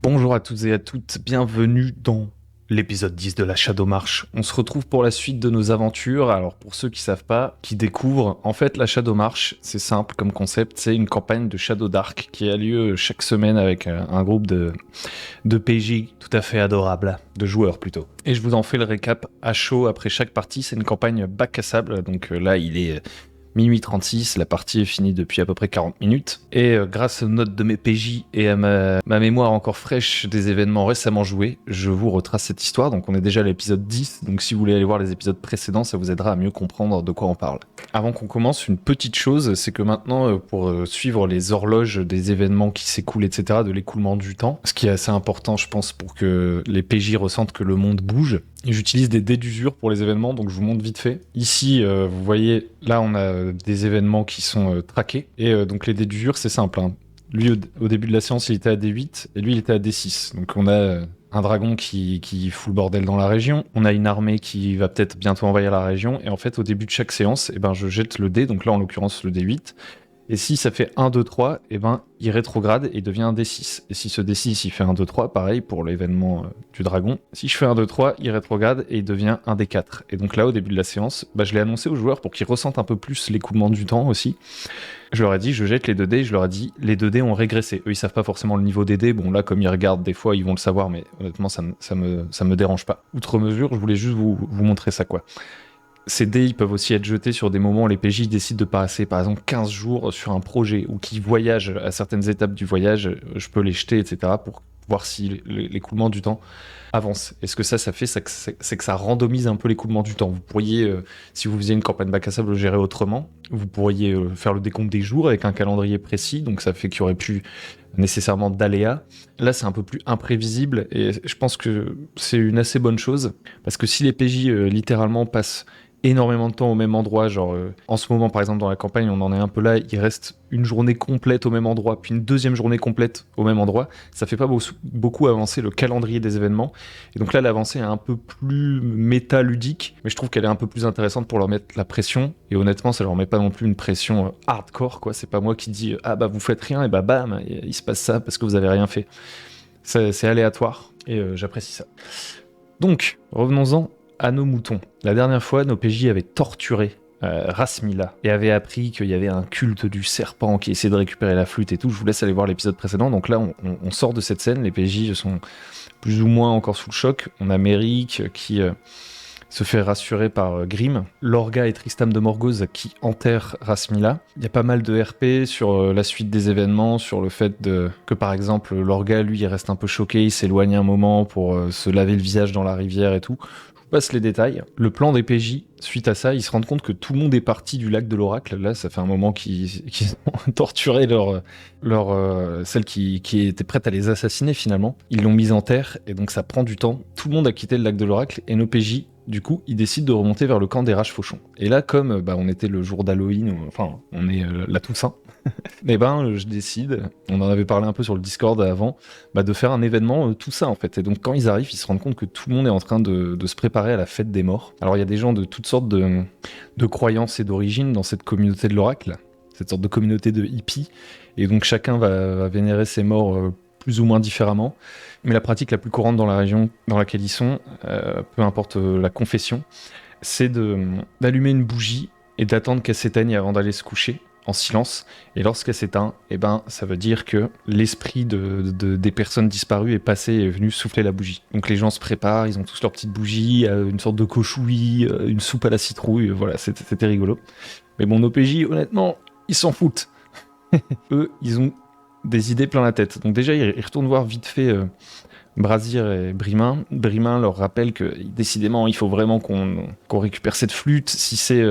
Bonjour à toutes et à toutes, bienvenue dans l'épisode 10 de la Shadow March. On se retrouve pour la suite de nos aventures. Alors pour ceux qui savent pas, qui découvrent, en fait la Shadow March, c'est simple comme concept, c'est une campagne de Shadow Dark qui a lieu chaque semaine avec un groupe de PJ tout à fait adorable, de joueurs plutôt. Et je vous en fais le récap à chaud après chaque partie, c'est une campagne bac à sable, donc là il est minuit 36, la partie est finie depuis à peu près 40 minutes. Et grâce aux notes de mes PJ et à ma mémoire encore fraîche des événements récemment joués, je vous retrace cette histoire. Donc on est déjà à l'épisode 10, donc si vous voulez aller voir les épisodes précédents, ça vous aidera à mieux comprendre de quoi on parle. Avant qu'on commence, une petite chose, c'est que maintenant, pour suivre les horloges des événements qui s'écoulent, etc., de l'écoulement du temps, ce qui est assez important, je pense, pour que les PJ ressentent que le monde bouge, j'utilise des dés d'usure pour les événements, donc je vous montre vite fait. Ici, vous voyez, là on a des événements qui sont traqués, et donc les dés d'usure, c'est simple, hein. Lui, au début de la séance, il était à D8, et lui, il était à D6. Donc on a un dragon qui fout le bordel dans la région, on a une armée qui va peut-être bientôt envahir la région, et en fait, au début de chaque séance, je jette le dé, donc là, en l'occurrence, le D8, et si ça fait 1, 2, 3, il rétrograde et devient un D6. Et si ce D6, il fait 1, 2, 3, pareil pour l'événement du dragon. Si je fais 1, 2, 3, il rétrograde et il devient un D4. Et donc là, au début de la séance, je l'ai annoncé aux joueurs pour qu'ils ressentent un peu plus l'écoulement du temps aussi. Je leur ai dit, je jette les 2 dés, je leur ai dit, les 2 dés ont régressé. Eux, ils savent pas forcément le niveau des dés. Bon, là, comme ils regardent, des fois, ils vont le savoir, mais honnêtement, ça me dérange pas. Outre mesure, je voulais juste vous montrer ça, quoi. Ces dés, ils peuvent aussi être jetés sur des moments où les PJ décident de passer, par exemple, 15 jours sur un projet ou qui voyagent à certaines étapes du voyage. Je peux les jeter, etc., pour voir si l'écoulement du temps avance. Et ce que ça fait, c'est que ça randomise un peu l'écoulement du temps. Vous pourriez, si vous faisiez une campagne bac à sable, le gérer autrement. Vous pourriez faire le décompte des jours avec un calendrier précis, donc ça fait qu'il y aurait plus nécessairement d'aléas. Là, c'est un peu plus imprévisible, et je pense que c'est une assez bonne chose, parce que si les PJ littéralement passent énormément de temps au même endroit, en ce moment par exemple dans la campagne on en est un peu là, il reste une journée complète au même endroit, puis une deuxième journée complète au même endroit, ça fait pas beaucoup avancer le calendrier des événements, et donc là l'avancée est un peu plus méta-ludique, mais je trouve qu'elle est un peu plus intéressante pour leur mettre la pression, et honnêtement ça leur met pas non plus une pression hardcore, quoi. C'est pas moi qui dis vous faites rien, et bam, il se passe ça parce que vous avez rien fait. C'est aléatoire, et j'apprécie ça. Donc, revenons-en à nos moutons. La dernière fois, nos PJ avaient torturé Rasmila et avaient appris qu'il y avait un culte du serpent qui essayait de récupérer la flûte et tout. Je vous laisse aller voir l'épisode précédent. Donc là, on sort de cette scène. Les PJ sont plus ou moins encore sous le choc. On a Merrick qui se fait rassurer par Grimm, Lorga et Tristam de Morgoth qui enterrent Rasmila. Il y a pas mal de RP sur la suite des événements, sur le fait que par exemple Lorga, lui, il reste un peu choqué, il s'éloigne un moment pour se laver le visage dans la rivière et tout. Passe les détails. Le plan des PJ, suite à ça, ils se rendent compte que tout le monde est parti du lac de l'Oracle. Là, ça fait un moment qu'ils ont torturé celle qui était prête à les assassiner finalement. Ils l'ont mise en terre et donc ça prend du temps. Tout le monde a quitté le lac de l'Oracle et nos PJ, du coup, ils décident de remonter vers le camp des Rages-Fauchons. Et là, comme on était le jour d'Halloween, on est la Toussaint, je décide, on en avait parlé un peu sur le Discord avant, de faire un événement tout ça en fait. Et donc quand ils arrivent, ils se rendent compte que tout le monde est en train de se préparer à la fête des morts. Alors il y a des gens de toutes sortes de croyances et d'origines dans cette communauté de l'Oracle, cette sorte de communauté de hippies, et donc chacun va vénérer ses morts plus ou moins différemment. Mais la pratique la plus courante dans la région dans laquelle ils sont, peu importe la confession, c'est d'allumer une bougie et d'attendre qu'elle s'éteigne avant d'aller se coucher en silence, et lorsqu'elle s'éteint, ça veut dire que l'esprit des personnes disparues est passé et est venu souffler la bougie. Donc les gens se préparent, ils ont tous leur petite bougie, une sorte de cochouille, une soupe à la citrouille, voilà, c'était rigolo. Mais bon, nos PJ, honnêtement, ils s'en foutent. Eux, ils ont des idées plein la tête. Donc déjà, ils retournent voir vite fait Brazir et Brimain. Brimain leur rappelle que décidément, il faut vraiment qu'on récupère cette flûte. Si c'est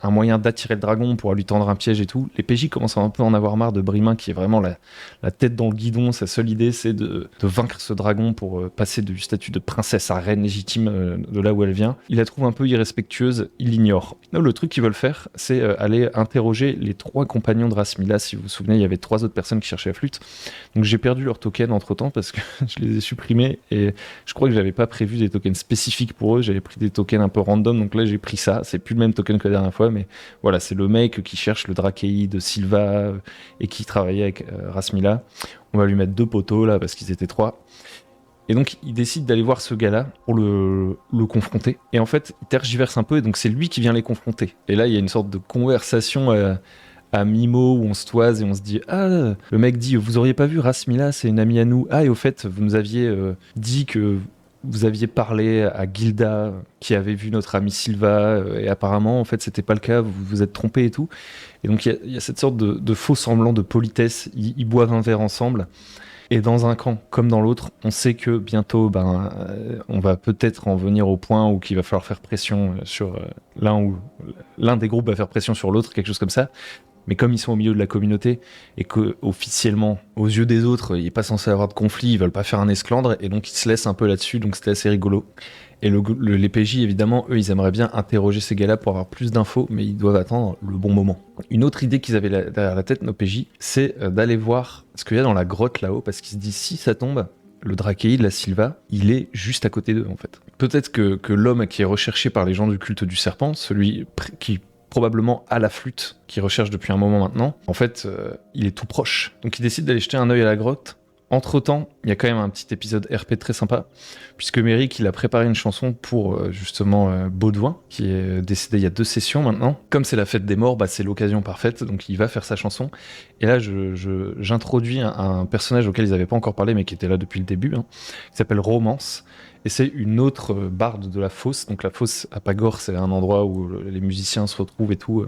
un moyen d'attirer le dragon, on pourra lui tendre un piège et tout. Les PJ commencent à un peu en avoir marre de Brimain, qui est vraiment la tête dans le guidon. Sa seule idée, c'est de vaincre ce dragon pour passer du statut de princesse à reine légitime de là où elle vient. Il la trouve un peu irrespectueuse, il l'ignore. Le truc qu'ils veulent faire, c'est aller interroger les 3 compagnons de Rasmila. Si vous vous souvenez, il y avait 3 autres personnes qui cherchaient la flûte. Donc j'ai perdu leur token entre-temps parce que je les ai supprimé et je crois que j'avais pas prévu des tokens spécifiques pour eux, j'avais pris des tokens un peu random, donc là j'ai pris ça, c'est plus le même token que la dernière fois, mais voilà, c'est le mec qui cherche le Drakei de Silva et qui travaillait avec Rasmila. On va lui mettre 2 poteaux là parce qu'ils étaient 3. Et donc il décide d'aller voir ce gars-là pour le confronter. Et en fait, il tergiverse un peu et donc c'est lui qui vient les confronter. Et là, il y a une sorte de conversation à mi-mot où on se toise et on se dit « Ah, le mec dit, vous auriez pas vu Rasmila, c'est une amie à nous. Ah, et au fait, vous nous aviez dit que vous aviez parlé à Gilda qui avait vu notre ami Silva et apparemment, en fait, c'était pas le cas, vous vous êtes trompé et tout. » Et donc il y a cette sorte de faux semblant de politesse. Ils boivent un verre ensemble. Et dans un camp comme dans l'autre, on sait que bientôt, on va peut-être en venir au point où il va falloir faire pression sur l'un des groupes va faire pression sur l'autre, quelque chose comme ça. Mais comme ils sont au milieu de la communauté et que officiellement, aux yeux des autres, il n'est pas censé avoir de conflit, ils veulent pas faire un esclandre et donc ils se laissent un peu là-dessus. Donc c'était assez rigolo. Et les PJ, évidemment, eux, ils aimeraient bien interroger ces gars-là pour avoir plus d'infos, mais ils doivent attendre le bon moment. Une autre idée qu'ils avaient derrière la tête, nos PJ, c'est d'aller voir ce qu'il y a dans la grotte là-haut, parce qu'ils se disent, si ça tombe, le Drakei de la Silva, il est juste à côté d'eux, en fait. Peut-être que l'homme qui est recherché par les gens du culte du serpent, celui qui probablement à la flûte, qui recherche depuis un moment maintenant, en fait, il est tout proche. Donc ils décident d'aller jeter un œil à la grotte. Entre-temps, il y a quand même un petit épisode RP très sympa, puisque Merrick, il a préparé une chanson pour justement Baudouin, qui est décédé il y a 2 sessions maintenant. Comme c'est la fête des morts, c'est l'occasion parfaite, donc il va faire sa chanson. Et là, j'introduis un personnage auquel ils n'avaient pas encore parlé, mais qui était là depuis le début, qui s'appelle Romance. Et c'est une autre barde de la fosse. Donc la fosse à Pagor, c'est un endroit où les musiciens se retrouvent et tout,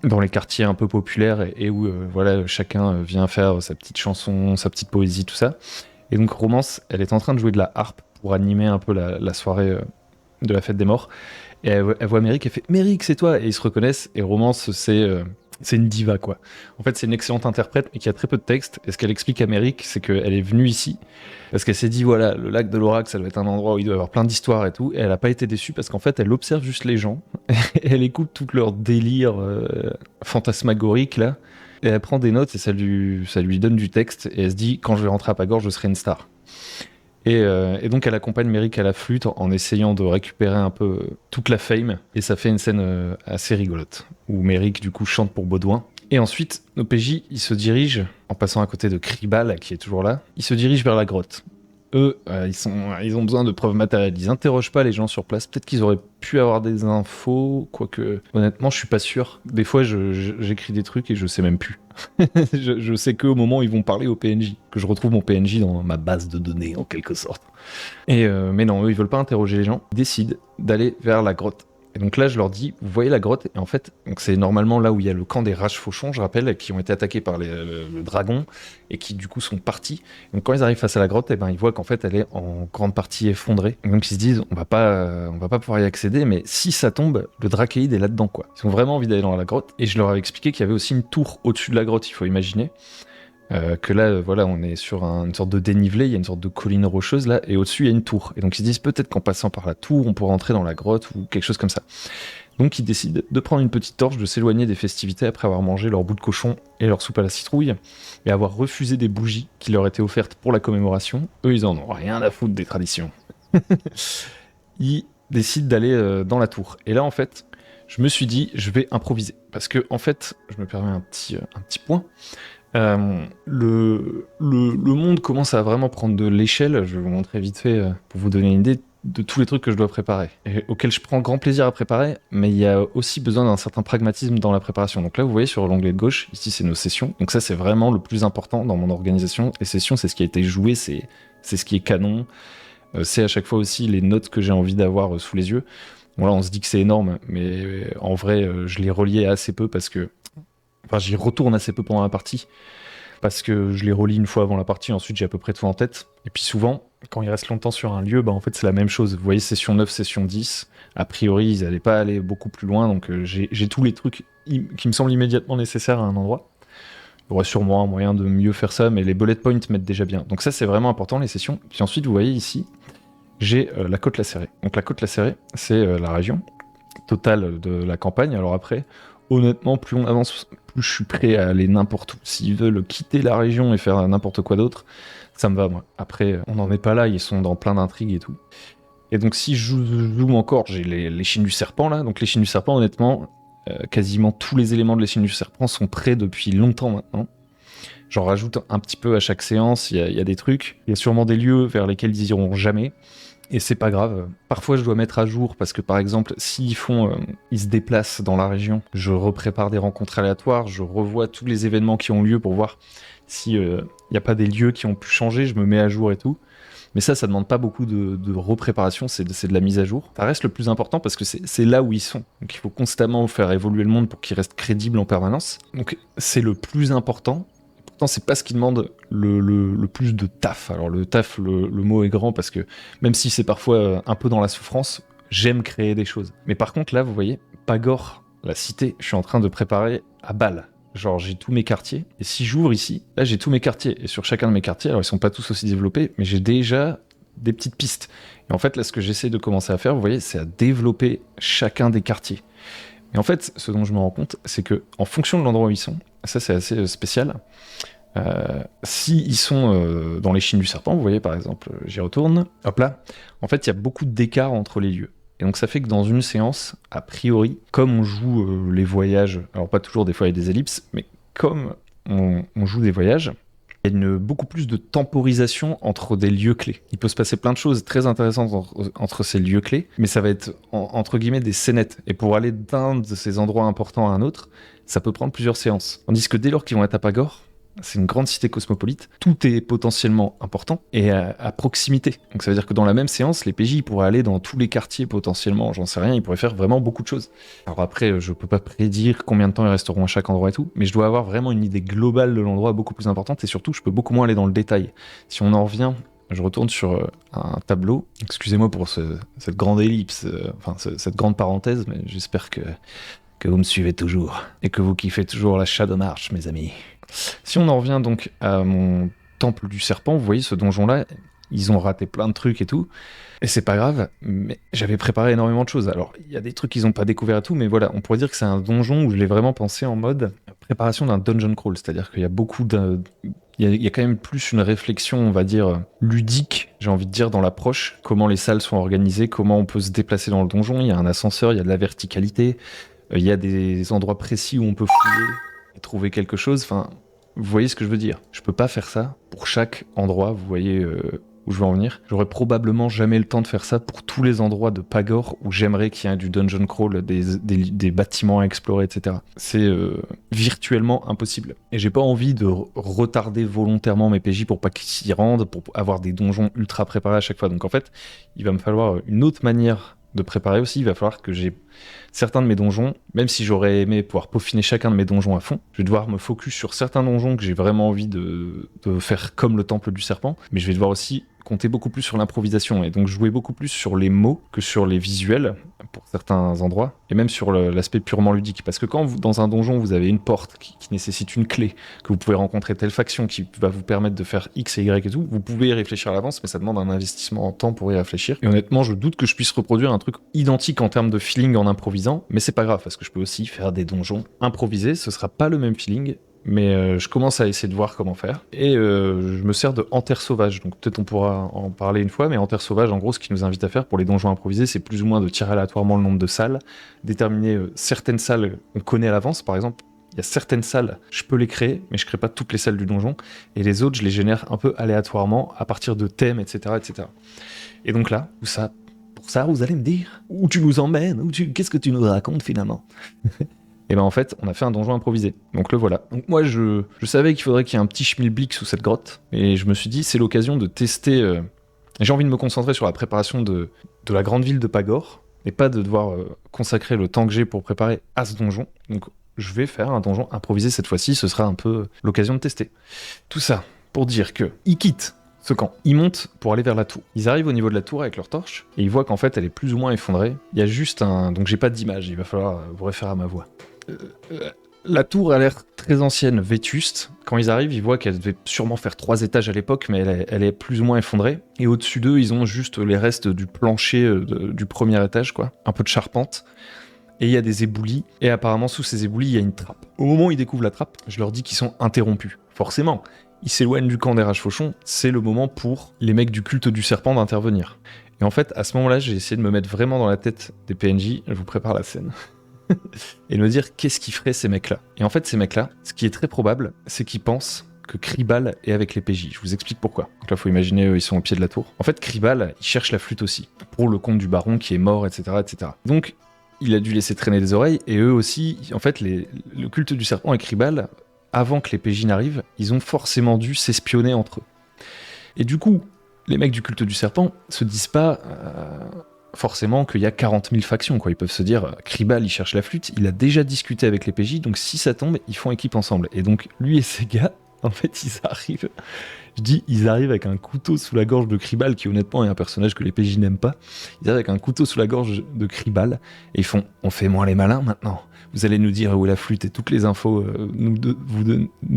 dans les quartiers un peu populaires et où voilà, chacun vient faire sa petite chanson, sa petite poésie, tout ça. Et donc Romance, elle est en train de jouer de la harpe pour animer un peu la soirée de la fête des morts. Et elle voit Merrick, elle fait « Merrick, c'est toi !» Et ils se reconnaissent. Et Romance, c'est une diva, quoi. En fait, c'est une excellente interprète, mais qui a très peu de texte. Et ce qu'elle explique à Merrick, c'est qu'elle est venue ici parce qu'elle s'est dit, voilà, le lac de l'Oracle, ça doit être un endroit où il doit y avoir plein d'histoires et tout. Et elle n'a pas été déçue parce qu'en fait, elle observe juste les gens. Et elle écoute tout leur délire fantasmagorique, là. Et elle prend des notes et ça lui donne du texte. Et elle se dit, quand je vais rentrer à Pagor, je serai une star. Et donc elle accompagne Merrick à la flûte en essayant de récupérer un peu toute la fame. Et ça fait une scène assez rigolote, où Merrick du coup chante pour Baudouin. Et ensuite, nos PJ, ils se dirigent, en passant à côté de Kribal, qui est toujours là, ils se dirigent vers la grotte. Eux, ils ont besoin de preuves matérielles. Ils interrogent pas les gens sur place. Peut-être qu'ils auraient pu avoir des infos, quoique honnêtement, je suis pas sûr. Des fois, j'écris des trucs et je sais même plus. je sais qu'au moment où ils vont parler au PNJ, que je retrouve mon PNJ dans ma base de données en quelque sorte. Mais non, eux, ils veulent pas interroger les gens. Ils décident d'aller vers la grotte. Et donc là, je leur dis, vous voyez la grotte? Et en fait, donc c'est normalement là où il y a le camp des Rages Fauchons, je rappelle, qui ont été attaqués par le dragon et qui du coup sont partis. Donc quand ils arrivent face à la grotte, ils voient qu'en fait, elle est en grande partie effondrée. Et donc ils se disent, on va pas pouvoir y accéder, mais si ça tombe, le Drakeid est là-dedans, quoi. Ils ont vraiment envie d'aller dans la grotte. Et je leur avais expliqué qu'il y avait aussi une tour au-dessus de la grotte, il faut imaginer. Que là, voilà, on est sur une sorte de dénivelé, il y a une sorte de colline rocheuse là, et au-dessus il y a une tour. Et donc ils se disent peut-être qu'en passant par la tour, on pourra entrer dans la grotte ou quelque chose comme ça. Donc ils décident de prendre une petite torche, de s'éloigner des festivités après avoir mangé leur bout de cochon et leur soupe à la citrouille, et avoir refusé des bougies qui leur étaient offertes pour la commémoration. Eux, ils en ont rien à foutre des traditions. Ils décident d'aller dans la tour. Et là, en fait, je me suis dit, je vais improviser. Parce que, en fait, je me permets un petit point. Le monde commence à vraiment prendre de l'échelle. Je vais vous montrer vite fait pour vous donner une idée de tous les trucs que je dois préparer et auxquels je prends grand plaisir à préparer, mais il y a aussi besoin d'un certain pragmatisme dans la préparation. Donc là, vous voyez sur l'onglet de gauche, ici c'est nos sessions. Donc ça, c'est vraiment le plus important dans mon organisation. Les sessions, c'est ce qui a été joué, c'est ce qui est canon. C'est à chaque fois aussi les notes que j'ai envie d'avoir sous les yeux. Bon là, on se dit que c'est énorme, mais en vrai, je les reliais assez peu parce que j'y retourne assez peu pendant la partie, parce que je les relis une fois avant la partie, ensuite j'ai à peu près tout en tête. Et puis souvent, quand il reste longtemps sur un lieu, en fait c'est la même chose. Vous voyez, session 9, session 10, a priori ils n'allaient pas aller beaucoup plus loin, donc j'ai tous les trucs qui me semblent immédiatement nécessaires à un endroit. Il y aurait sûrement un moyen de mieux faire ça, mais les bullet points mettent déjà bien. Donc ça c'est vraiment important, les sessions. Puis ensuite, vous voyez ici, j'ai la côte lacérée. Donc la côte lacérée, c'est la région totale de la campagne. Alors après, honnêtement, plus coup, je suis prêt à aller n'importe où. S'ils veulent quitter la région et faire n'importe quoi d'autre, ça me va, moi. Après, on n'en est pas là, ils sont dans plein d'intrigues et tout. Et donc, si je joue encore, j'ai les Chines du Serpent, là. Donc, les Chines du Serpent, honnêtement, quasiment tous les éléments de les Chines du Serpent sont prêts depuis longtemps maintenant. J'en rajoute un petit peu à chaque séance, il y a des trucs. Il y a sûrement des lieux vers lesquels ils iront jamais. Et c'est pas grave. Parfois, je dois mettre à jour parce que, par exemple, s'ils ils se déplacent dans la région, je reprépare des rencontres aléatoires, je revois tous les événements qui ont lieu pour voir s'il n'y a pas des lieux qui ont pu changer, je me mets à jour et tout. Mais ça demande pas beaucoup de repréparation, c'est de la mise à jour. Ça reste le plus important parce que c'est là où ils sont. Donc il faut constamment faire évoluer le monde pour qu'ils restent crédibles en permanence. Donc c'est le plus important. Pourtant, c'est pas ce qui demande le plus de taf. Alors le taf, le mot est grand parce que même si c'est parfois un peu dans la souffrance, j'aime créer des choses. Mais par contre, là, vous voyez, Pagor, la cité, je suis en train de préparer à Bâle. Genre, j'ai tous mes quartiers. Et si j'ouvre ici, là, j'ai tous mes quartiers. Et sur chacun de mes quartiers, alors ils sont pas tous aussi développés, mais j'ai déjà des petites pistes. Et en fait, là, ce que j'essaie de commencer à faire, vous voyez, c'est à développer chacun des quartiers. Et en fait, ce dont je me rends compte, c'est que en fonction de l'endroit où ils sont, ça, c'est assez spécial. Si ils sont dans les Chines du Serpent, vous voyez, par exemple, j'y retourne, hop là, en fait, il y a beaucoup d'écart entre les lieux. Et donc ça fait que dans une séance, a priori, comme on joue les voyages, alors pas toujours des fois il y a des ellipses, mais comme on joue des voyages, il y a beaucoup plus de temporisation entre des lieux clés. Il peut se passer plein de choses très intéressantes entre ces lieux clés, mais ça va être entre guillemets des scénettes. Et pour aller d'un de ces endroits importants à un autre, ça peut prendre plusieurs séances. Tandis que dès lors qu'ils vont être à Pagor, c'est une grande cité cosmopolite, tout est potentiellement important et à proximité. Donc ça veut dire que dans la même séance, les PJ pourraient aller dans tous les quartiers potentiellement, j'en sais rien, ils pourraient faire vraiment beaucoup de choses. Alors après, je peux pas prédire combien de temps ils resteront à chaque endroit et tout, mais je dois avoir vraiment une idée globale de l'endroit beaucoup plus importante et surtout, je peux beaucoup moins aller dans le détail. Si on en revient, je retourne sur un tableau, excusez-moi pour cette grande ellipse, cette grande parenthèse, mais j'espère que vous me suivez toujours et que vous kiffez toujours la Shadow March, mes amis. Si on en revient donc à mon temple du serpent, vous voyez ce donjon-là, ils ont raté plein de trucs et tout, et c'est pas grave, mais j'avais préparé énormément de choses. Alors, il y a des trucs qu'ils ont pas découvert et tout, mais voilà, on pourrait dire que c'est un donjon où je l'ai vraiment pensé en mode préparation d'un dungeon crawl, c'est-à-dire qu'il y a beaucoup de... Il y a quand même plus une réflexion, on va dire, ludique, j'ai envie de dire, dans l'approche, comment les salles sont organisées, comment on peut se déplacer dans le donjon, il y a un ascenseur, il y a de la verticalité, il y a des endroits précis où on peut fouiller et trouver quelque chose, enfin, vous voyez ce que je veux dire. Je peux pas faire ça pour chaque endroit, vous voyez où je veux en venir. J'aurais probablement jamais le temps de faire ça pour tous les endroits de Pagor où j'aimerais qu'il y ait du dungeon crawl, des bâtiments à explorer, etc. C'est virtuellement impossible. Et j'ai pas envie de retarder volontairement mes PJ pour pas qu'ils s'y rendent, pour avoir des donjons ultra préparés à chaque fois. Donc en fait, il va me falloir une autre manière de préparer aussi. Il va falloir que j'ai certains de mes donjons, même si j'aurais aimé pouvoir peaufiner chacun de mes donjons à fond, je vais devoir me focus sur certains donjons que j'ai vraiment envie de faire comme le Temple du Serpent, mais je vais devoir aussi compter beaucoup plus sur l'improvisation et donc jouer beaucoup plus sur les mots que sur les visuels pour certains endroits et même sur l'aspect purement ludique, parce que quand dans un donjon vous avez une porte qui nécessite une clé, que vous pouvez rencontrer telle faction qui va vous permettre de faire X et Y et tout, vous pouvez y réfléchir à l'avance, mais ça demande un investissement en temps pour y réfléchir, et honnêtement je doute que je puisse reproduire un truc identique en termes de feeling en improvisant, mais c'est pas grave parce que je peux aussi faire des donjons improvisés, ce sera pas le même feeling, mais je commence à essayer de voir comment faire. Et je me sers de Enterre Sauvage, donc peut-être on pourra en parler une fois, mais Enterre Sauvage, en gros, ce qu'il nous invite à faire pour les donjons improvisés, c'est plus ou moins de tirer aléatoirement le nombre de salles, déterminer certaines salles qu'on connaît à l'avance, par exemple. Il y a certaines salles, je peux les créer, mais je crée pas toutes les salles du donjon, et les autres, je les génère un peu aléatoirement, à partir de thèmes, etc., etc. Et donc là, pour ça, vous allez me dire, où tu nous emmènes, qu'est-ce que tu nous racontes finalement? Et ben en fait, on a fait un donjon improvisé. Donc le voilà. Donc moi, je savais qu'il faudrait qu'il y ait un petit schmilblick sous cette grotte. Et je me suis dit, c'est l'occasion de tester... J'ai envie de me concentrer sur la préparation de la grande ville de Pagor, et pas de devoir consacrer le temps que j'ai pour préparer à ce donjon. Donc je vais faire un donjon improvisé cette fois-ci, ce sera un peu l'occasion de tester. Tout ça pour dire que ils quittent ce camp. Ils montent pour aller vers la tour. Ils arrivent au niveau de la tour avec leur torche, et ils voient qu'en fait, elle est plus ou moins effondrée. Il y a juste un... Donc j'ai pas d'image, il va falloir vous référer à ma voix. La tour a l'air très ancienne, vétuste. Quand ils arrivent, ils voient qu'elle devait sûrement faire 3 étages à l'époque, mais elle est plus ou moins effondrée. Et au-dessus d'eux, ils ont juste les restes du plancher du premier étage, quoi. Un peu de charpente. et il y a des éboulis, et apparemment sous ces éboulis, il y a une trappe. Au moment où ils découvrent la trappe, je leur dis qu'ils sont interrompus. Forcément, ils s'éloignent du camp des Rage-Fauchons, c'est le moment pour les mecs du culte du serpent d'intervenir. Et en fait, à ce moment-là, j'ai essayé de me mettre vraiment dans la tête des PNJ, je vous prépare la scène, et de me dire qu'est-ce qu'ils feraient ces mecs-là. Et en fait, ces mecs-là, ce qui est très probable, c'est qu'ils pensent que Kribal est avec les PJ. Je vous explique pourquoi. Donc là, faut imaginer, ils sont au pied de la tour. En fait, Kribal, il cherche la flûte aussi, pour le compte du baron qui est mort, etc., etc. Donc, il a dû laisser traîner les oreilles, et eux aussi, en fait, le culte du serpent et Kribal, avant que les PJ n'arrivent, ils ont forcément dû s'espionner entre eux. Et du coup, les mecs du culte du serpent se disent pas forcément qu'il y a 40 000 factions, quoi. Ils peuvent se dire, Kribal, il cherche la flûte, il a déjà discuté avec les PJ, donc si ça tombe, ils font équipe ensemble. Et donc, lui et ses gars, en fait, ils arrivent avec un couteau sous la gorge de Kribal, qui honnêtement est un personnage que les PJ n'aiment pas. Ils arrivent avec un couteau sous la gorge de Kribal, et ils font « On fait moins les malins maintenant. Vous allez nous dire où est la flûte et toutes les infos, nous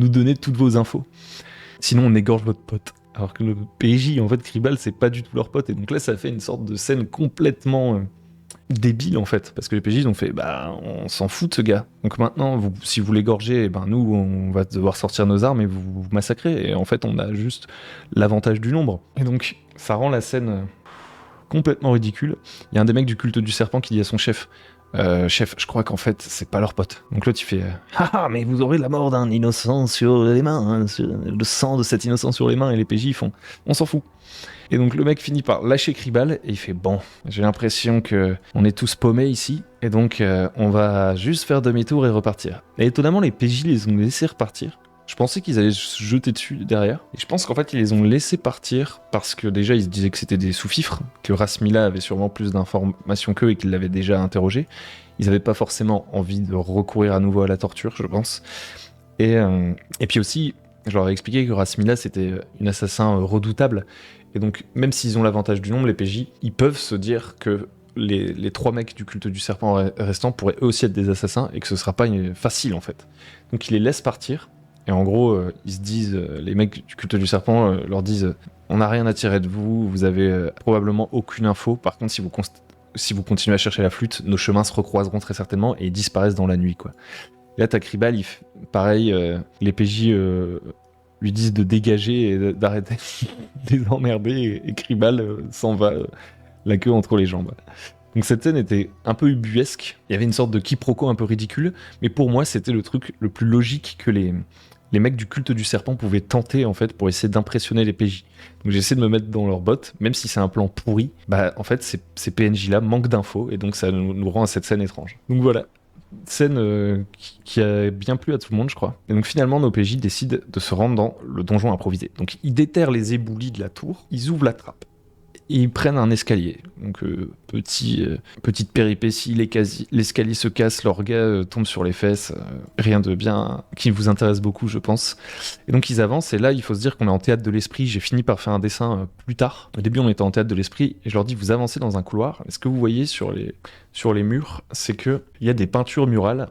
donner toutes vos infos. Sinon, on égorge votre pote. » Alors que le PJ, en fait, Kribal, c'est pas du tout leur pote. Et donc là, ça fait une sorte de scène complètement débile, en fait. Parce que les PJ, ils ont fait, on s'en fout de ce gars. Donc maintenant, si vous l'égorgez, nous, on va devoir sortir nos armes et vous massacrer. Et en fait, on a juste l'avantage du nombre. Et donc, ça rend la scène complètement ridicule. Il y a un des mecs du culte du serpent qui dit à son chef, chef, je crois qu'en fait, c'est pas leur pote. Donc l'autre, il fait haha, mais vous aurez la mort d'un innocent sur les mains, le sang de cet innocent sur les mains, et les PJ, ils font on s'en fout. Et donc le mec finit par lâcher Kribal, et il fait bon, j'ai l'impression que on est tous paumés ici, et donc on va juste faire demi-tour et repartir. Et étonnamment, les PJ les ont laissés repartir. Je pensais qu'ils allaient se jeter dessus derrière. Et je pense qu'en fait, ils les ont laissés partir parce que déjà, ils se disaient que c'était des sous-fifres, que Rasmila avait sûrement plus d'informations qu'eux et qu'ils l'avaient déjà interrogé. Ils n'avaient pas forcément envie de recourir à nouveau à la torture, je pense. Et puis aussi, je leur ai expliqué que Rasmila, c'était une assassin redoutable. Et donc, même s'ils ont l'avantage du nombre, les PJ, ils peuvent se dire que les 3 mecs du culte du serpent restants pourraient eux aussi être des assassins et que ce sera pas facile, en fait. Donc, ils les laissent partir. Et en gros, ils se disent, les mecs du culte du serpent leur disent on n'a rien à tirer de vous, vous avez probablement aucune info. Par contre, si vous continuez à chercher la flûte, nos chemins se recroiseront très certainement et ils disparaissent dans la nuit, quoi. Et là, t'as Kribal, pareil, les PJ lui disent de dégager et d'arrêter de les emmerder, et Kribal s'en va la queue entre les jambes. Donc cette scène était un peu ubuesque, il y avait une sorte de quiproquo un peu ridicule, mais pour moi, c'était le truc le plus logique que les mecs du culte du serpent pouvaient tenter, en fait, pour essayer d'impressionner les PJ. Donc j'essaie de me mettre dans leurs bottes, même si c'est un plan pourri, en fait, ces PNJ-là manquent d'infos, et donc ça nous rend à cette scène étrange. Donc voilà, scène qui a bien plu à tout le monde, je crois. Et donc finalement, nos PJ décident de se rendre dans le donjon improvisé. Donc ils déterrent les éboulis de la tour, ils ouvrent la trappe. Ils prennent un escalier, donc petite péripétie, l'escalier se casse, leur gars tombe sur les fesses, rien de bien qui vous intéresse beaucoup, je pense. Et donc ils avancent, et là il faut se dire qu'on est en théâtre de l'esprit. J'ai fini par faire un dessin plus tard. Au début on était en théâtre de l'esprit, et je leur dis vous avancez dans un couloir, et ce que vous voyez sur les murs, c'est qu'il y a des peintures murales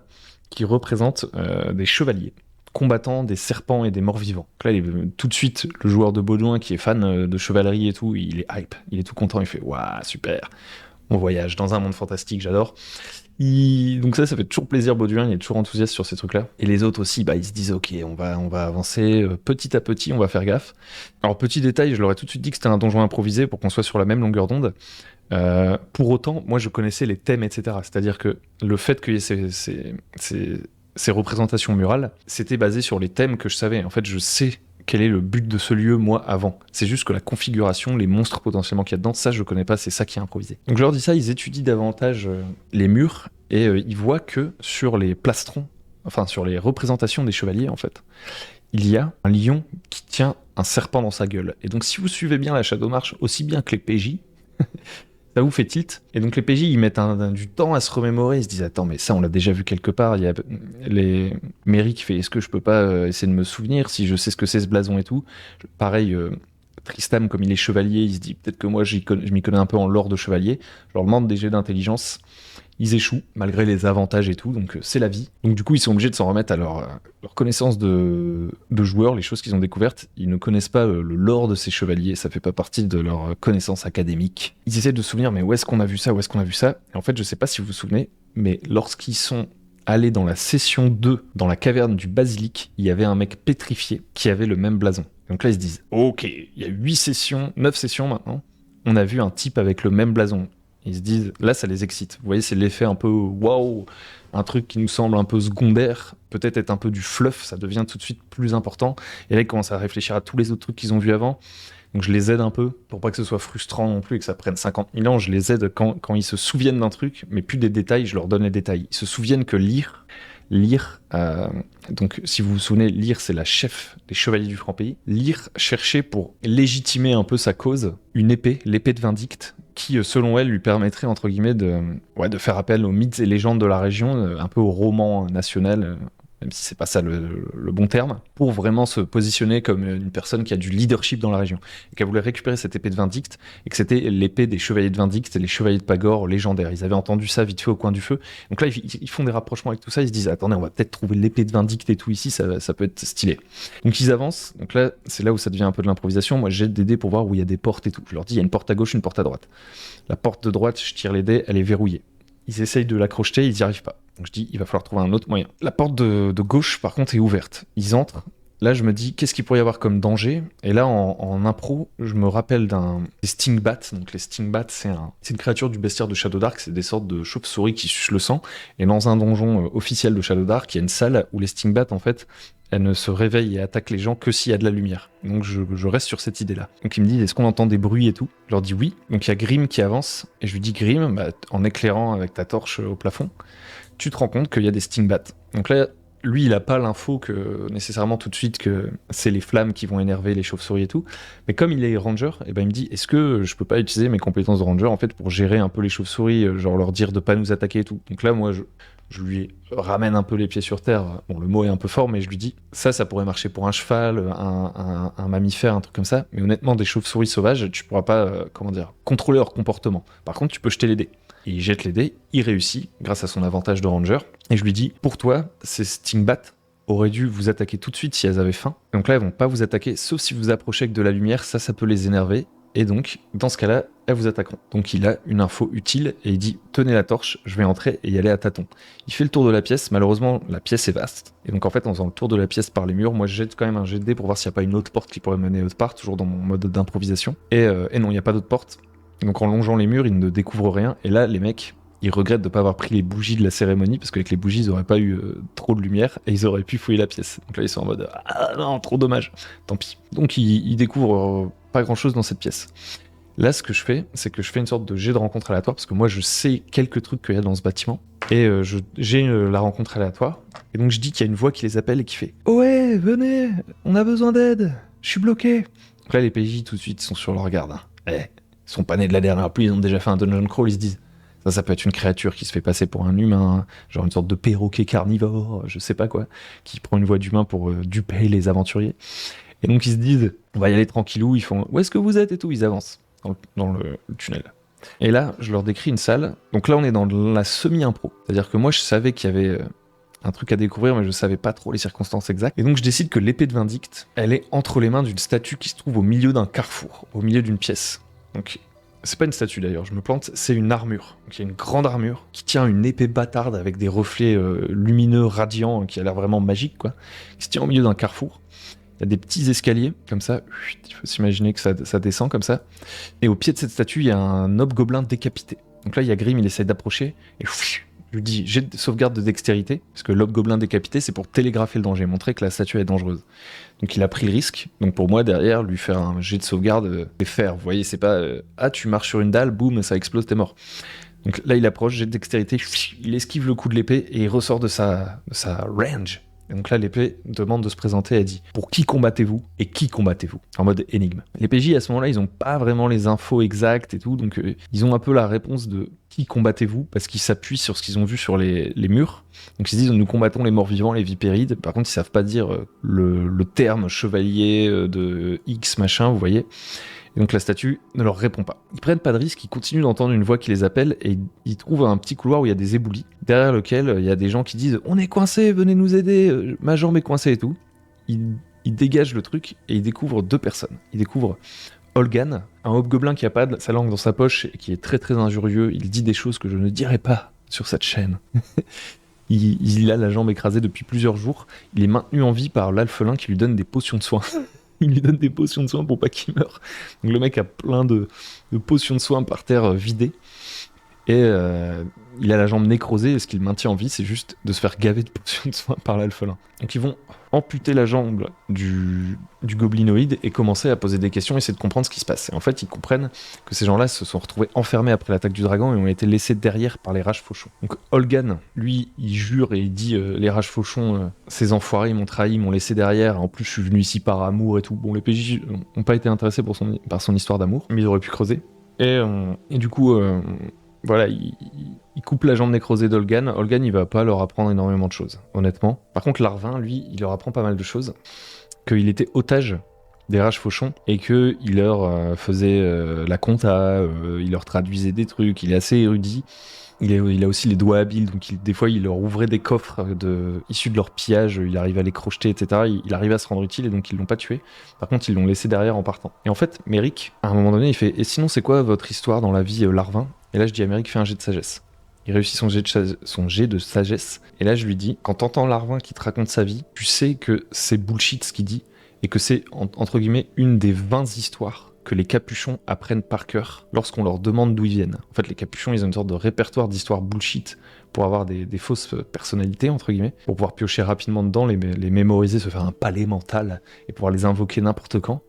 qui représentent des chevaliers combattant des serpents et des morts-vivants. Là, tout de suite, le joueur de Baudouin qui est fan de chevalerie et tout, il est hype, il est tout content, il fait « Waouh, super, on voyage dans un monde fantastique, j'adore ». Donc ça fait toujours plaisir, Baudouin, il est toujours enthousiaste sur ces trucs-là. Et les autres aussi, ils se disent « Ok, on va avancer petit à petit, on va faire gaffe ». Alors, petit détail, je leur ai tout de suite dit que c'était un donjon improvisé pour qu'on soit sur la même longueur d'onde. Pour autant, moi, je connaissais les thèmes, etc. C'est-à-dire que le fait qu'il y ait ces représentations murales, c'était basé sur les thèmes que je savais. En fait, je sais quel est le but de ce lieu, moi, avant. C'est juste que la configuration, les monstres potentiellement qu'il y a dedans, ça, je connais pas, c'est ça qui est improvisé. Donc je leur dis ça, ils étudient davantage les murs, et ils voient que sur les plastrons, enfin sur les représentations des chevaliers, en fait, il y a un lion qui tient un serpent dans sa gueule. Et donc si vous suivez bien la Shadow March, aussi bien que les PJ, ça vous fait tilt. Et donc les PJ, ils mettent du temps à se remémorer. Ils se disent, attends, mais ça, on l'a déjà vu quelque part. Il y a les Mary qui fait, est-ce que je peux pas essayer de me souvenir si je sais ce que c'est ce blason et tout. Pareil, Tristam, comme il est chevalier, il se dit, peut-être que moi, je m'y connais un peu en lore de chevalier. Je leur demande des jets d'intelligence. Ils échouent, malgré les avantages et tout, donc c'est la vie. Donc du coup, ils sont obligés de s'en remettre à leur connaissance de joueurs, les choses qu'ils ont découvertes. Ils ne connaissent pas le lore de ces chevaliers, ça fait pas partie de leur connaissance académique. Ils essaient de se souvenir, mais où est-ce qu'on a vu ça, où est-ce qu'on a vu ça? Et en fait, je sais pas si vous vous souvenez, mais lorsqu'ils sont allés dans la session 2, dans la caverne du basilic, il y avait un mec pétrifié qui avait le même blason. Donc là, ils se disent, ok, il y a 9 sessions maintenant, on a vu un type avec le même blason. Ils se disent, là, ça les excite. Vous voyez, c'est l'effet un peu waouh, un truc qui nous semble un peu secondaire, peut-être être un peu du fluff, ça devient tout de suite plus important. Et là, ils commencent à réfléchir à tous les autres trucs qu'ils ont vus avant. Donc je les aide un peu, pour pas que ce soit frustrant non plus et que ça prenne 50 000 ans. Je les aide quand ils se souviennent d'un truc, mais plus des détails, je leur donne les détails. Ils se souviennent que Lyre, donc si vous vous souvenez, Lyre c'est la chef des chevaliers du Franc-Pays. Lyre cherchait pour légitimer un peu sa cause une épée, l'épée de Vindicte, qui selon elle lui permettrait entre guillemets de faire appel aux mythes et légendes de la région, un peu au roman national, même si c'est pas ça le bon terme, pour vraiment se positionner comme une personne qui a du leadership dans la région, et qu'elle voulait récupérer cette épée de Vindicte, et que c'était l'épée des chevaliers de Vindicte et les chevaliers de Pagore légendaires. Ils avaient entendu ça vite fait au coin du feu, donc là ils font des rapprochements avec tout ça, ils se disent attendez, on va peut-être trouver l'épée de Vindicte et tout ici, ça peut être stylé. Donc ils avancent, donc là c'est là où ça devient un peu de l'improvisation. Moi j'ai des dés pour voir où il y a des portes et tout, je leur dis il y a une porte à gauche, une porte à droite. La porte de droite, je tire les dés, elle est verrouillée. Ils essayent de l'accrocher, ils n'y arrivent pas. Donc je dis, il va falloir trouver un autre moyen. La porte de gauche, par contre, est ouverte. Ils entrent. Là, je me dis, qu'est-ce qu'il pourrait y avoir comme danger? Et là, en impro, je me rappelle des stingbats. Donc les stingbats, c'est une créature du bestiaire de Shadow Dark. C'est des sortes de chauves-souris qui sucent le sang. Et dans un donjon officiel de Shadow Dark, il y a une salle où les stingbats, en fait, elles ne se réveillent et attaquent les gens que s'il y a de la lumière. Donc je reste sur cette idée-là. Donc il me dit, est-ce qu'on entend des bruits et tout? Je leur dis oui. Donc il y a Grim qui avance, et je lui dis, Grim, en éclairant avec ta torche au plafond, tu te rends compte qu'il y a des stingbats. Donc là, lui, il a pas l'info que nécessairement tout de suite que c'est les flammes qui vont énerver les chauves-souris et tout. Mais comme il est ranger, il me dit, est-ce que je peux pas utiliser mes compétences de ranger en fait pour gérer un peu les chauves-souris, genre leur dire de pas nous attaquer et tout. Donc là, moi, je lui ramène un peu les pieds sur terre. Bon, le mot est un peu fort, mais je lui dis, ça pourrait marcher pour un cheval, un mammifère, un truc comme ça. Mais honnêtement, des chauves-souris sauvages, tu pourras pas, contrôler leur comportement. Par contre, tu peux jeter les dés. Et il jette les dés, il réussit, grâce à son avantage de ranger. Et je lui dis, pour toi, ces stingbats auraient dû vous attaquer tout de suite si elles avaient faim. Donc là, elles vont pas vous attaquer, sauf si vous approchez avec de la lumière, ça peut les énerver. Et donc, dans ce cas-là, elles vous attaqueront. Donc il a une info utile et il dit, tenez la torche, je vais entrer et y aller à tâtons. Il fait le tour de la pièce, malheureusement la pièce est vaste. Et donc en fait, en faisant le tour de la pièce par les murs, moi je jette quand même un jet de dés pour voir s'il n'y a pas une autre porte qui pourrait mener autre part, toujours dans mon mode d'improvisation. Et non, il n'y a pas d'autre porte. Donc en longeant les murs, il ne découvre rien. Et là, les mecs, ils regrettent de ne pas avoir pris les bougies de la cérémonie, parce qu'avec les bougies, ils n'auraient pas eu trop de lumière, et ils auraient pu fouiller la pièce. Donc là, ils sont en mode « Ah non, trop dommage, tant pis ». Donc ils découvrent pas grand-chose dans cette pièce. Là, ce que je fais, c'est que je fais une sorte de jet de rencontre aléatoire, parce que moi, je sais quelques trucs qu'il y a dans ce bâtiment, et j'ai la rencontre aléatoire, et donc je dis qu'il y a une voix qui les appelle et qui fait « Ouais, venez, on a besoin d'aide, je suis bloqué ». Donc là, les PJ, tout de suite, sont sur leur garde. Ils sont pas nés de la dernière pluie, ils ont déjà fait un dungeon crawl, ils se disent ça peut être une créature qui se fait passer pour un humain, genre une sorte de perroquet carnivore, je sais pas quoi, qui prend une voix d'humain pour duper les aventuriers. Et donc ils se disent, on va y aller tranquillou, ils font, où est-ce que vous êtes et tout, ils avancent dans le tunnel. Et là, je leur décris une salle, donc là on est dans la semi-impro, c'est-à-dire que moi je savais qu'il y avait un truc à découvrir, mais je savais pas trop les circonstances exactes. Et donc je décide que l'épée de Vindicte, elle est entre les mains d'une statue qui se trouve au milieu d'un carrefour, au milieu d'une pièce. Donc c'est pas une statue d'ailleurs, je me plante, c'est une armure. Donc il y a une grande armure qui tient une épée bâtarde avec des reflets lumineux, radiants, qui a l'air vraiment magique, quoi. Qui se tient au milieu d'un carrefour. Il y a des petits escaliers, comme ça, il faut s'imaginer que ça descend comme ça. Et au pied de cette statue, il y a un hobgoblin décapité. Donc là, il y a Grim, il essaie d'approcher, et je lui dis, j'ai de sauvegarde de dextérité, parce que l'hobgoblin décapité, c'est pour télégrapher le danger, montrer que la statue est dangereuse. Donc il a pris le risque, donc pour moi, derrière, lui faire un jet de sauvegarde, et faire, vous voyez, c'est pas, tu marches sur une dalle, boum, ça explose, t'es mort. Donc là, il approche, jet de dextérité, il esquive le coup de l'épée, et il ressort de sa range. Et donc là, l'épée demande de se présenter, elle dit « Pour qui combattez-vous et qui combattez-vous ?» En mode énigme. Les PJ, à ce moment-là, ils n'ont pas vraiment les infos exactes et tout, donc ils ont un peu la réponse de « Qui combattez-vous ?» parce qu'ils s'appuient sur ce qu'ils ont vu sur les murs. Donc ils se disent « Nous combattons les morts-vivants, les vipérides ». Par contre, ils savent pas dire le terme chevalier de X machin, vous voyez. Et donc la statue ne leur répond pas. Ils prennent pas de risque, ils continuent d'entendre une voix qui les appelle et ils trouvent un petit couloir où il y a des éboulis, derrière lequel il y a des gens qui disent « On est coincés, venez nous aider, ma jambe est coincée et tout ». Ils dégagent le truc et ils découvrent 2 personnes. Ils découvrent Olgan, un hobgoblin qui a pas sa langue dans sa poche et qui est très très injurieux. Il dit des choses que je ne dirai pas sur cette chaîne. il a la jambe écrasée depuis plusieurs jours. Il est maintenu en vie par l'alphelin qui lui donne des potions de soins. Il lui donne des potions de soins pour pas qu'il meure. Donc le mec a plein de potions de soins par terre vidées. Et il a la jambe nécrosée, et ce qui le maintient en vie, c'est juste de se faire gaver de potions de soins par l'alphelin. Donc ils vont amputer la jambe du goblinoïde et commencer à poser des questions, essayer de comprendre ce qui se passe. Et en fait, ils comprennent que ces gens-là se sont retrouvés enfermés après l'attaque du dragon et ont été laissés derrière par les rages fauchons. Donc Olgan, lui, il jure et il dit les rages fauchons, ces enfoirés, ils m'ont trahi, ils m'ont laissé derrière. En plus, je suis venu ici par amour et tout. Bon, les PJ n'ont pas été intéressés par son histoire d'amour, mais ils auraient pu creuser. Et du coup... voilà, il coupe la jambe nécrosée d'Olgan. Olgan, il va pas leur apprendre énormément de choses, honnêtement. Par contre, Larvin, lui, il leur apprend pas mal de choses. Qu'il était otage des rages fauchons et qu'il leur faisait la compta, il leur traduisait des trucs, il est assez érudit. Il a aussi les doigts habiles, donc des fois il leur ouvrait des coffres issus de leur pillage, il arrivait à les crocheter, etc. Il arrivait à se rendre utile et donc ils l'ont pas tué. Par contre, ils l'ont laissé derrière en partant. Et en fait, Méric, à un moment donné, il fait « Et sinon, c'est quoi votre histoire dans la vie Larvin ?» Et là, je dis à Méric, fais un jet de sagesse. Il réussit son jet de sagesse. Et là, je lui dis, quand t'entends Larvin qui te raconte sa vie, tu sais que c'est bullshit ce qu'il dit, et que c'est, entre guillemets, une des 20 histoires que les capuchons apprennent par cœur lorsqu'on leur demande d'où ils viennent. En fait, les capuchons, ils ont une sorte de répertoire d'histoires bullshit pour avoir des fausses personnalités, entre guillemets, pour pouvoir piocher rapidement dedans, les mémoriser, se faire un palais mental, et pouvoir les invoquer n'importe quand.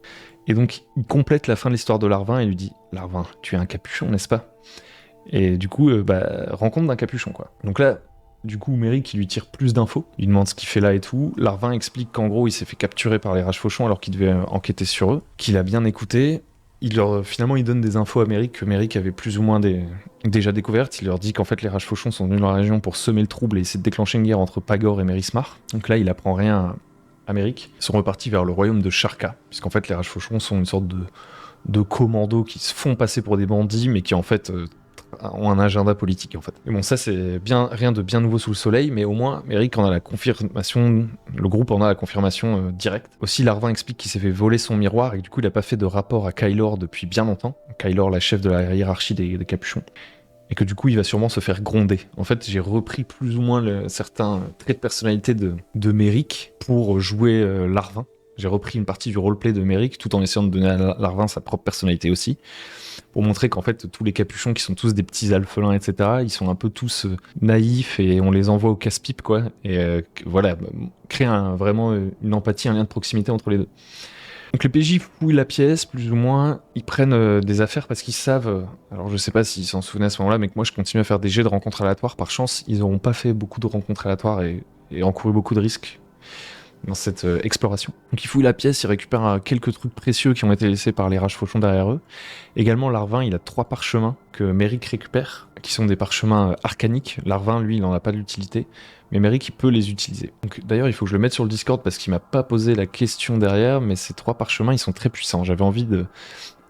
Et donc, il complète la fin de l'histoire de Larvin et lui dit « Larvin, tu es un capuchon, n'est-ce pas ?» Et du coup, rencontre d'un capuchon, quoi. Donc là, du coup, Méric, qui lui tire plus d'infos, il demande ce qu'il fait là et tout. Larvin explique qu'en gros, il s'est fait capturer par les rages fauchons alors qu'il devait enquêter sur eux, qu'il a bien écouté. Finalement, il donne des infos à Méric que Méric avait plus ou moins déjà découvertes. Il leur dit qu'en fait, les rages fauchons sont venus dans la région pour semer le trouble et essayer de déclencher une guerre entre Pagor et Mérismar. Donc là, il apprend rien à Méric. Ils sont repartis vers le royaume de Sharka, puisqu'en fait, les rages fauchons sont une sorte de commandos qui se font passer pour des bandits, mais qui en fait ont un agenda politique en fait. Et bon, ça c'est rien de bien nouveau sous le soleil, mais au moins Méric en a la confirmation, le groupe en a la confirmation directe. Aussi, Larvin explique qu'il s'est fait voler son miroir et que du coup il a pas fait de rapport à Kylor depuis bien longtemps. Kylor, la chef de la hiérarchie des capuchons. Et que du coup il va sûrement se faire gronder. En fait, j'ai repris plus ou moins certains traits de personnalité de Méric pour jouer Larvin. J'ai repris une partie du roleplay de Méric tout en essayant de donner à Larvin sa propre personnalité aussi, pour montrer qu'en fait tous les capuchons qui sont tous des petits alphelins, etc., ils sont un peu tous naïfs et on les envoie au casse-pipe, quoi. Et voilà, créer vraiment une empathie, un lien de proximité entre les deux. Donc les PJ fouillent la pièce, plus ou moins, ils prennent des affaires parce qu'ils savent, alors je sais pas s'ils s'en souvenaient à ce moment-là, mais que moi je continue à faire des jets de rencontres aléatoires. Par chance, ils n'auront pas fait beaucoup de rencontres aléatoires et encouru beaucoup de risques dans cette exploration. Donc ils fouillent la pièce, ils récupèrent quelques trucs précieux qui ont été laissés par les rages fauchons derrière eux. Également, Larvin, il a 3 parchemins que Méric récupère, qui sont des parchemins arcaniques. Larvin, lui, il n'en a pas d'utilité, mais Méric, il peut les utiliser. Donc d'ailleurs, il faut que je le mette sur le Discord parce qu'il m'a pas posé la question derrière, mais ces 3 parchemins, ils sont très puissants. J'avais envie de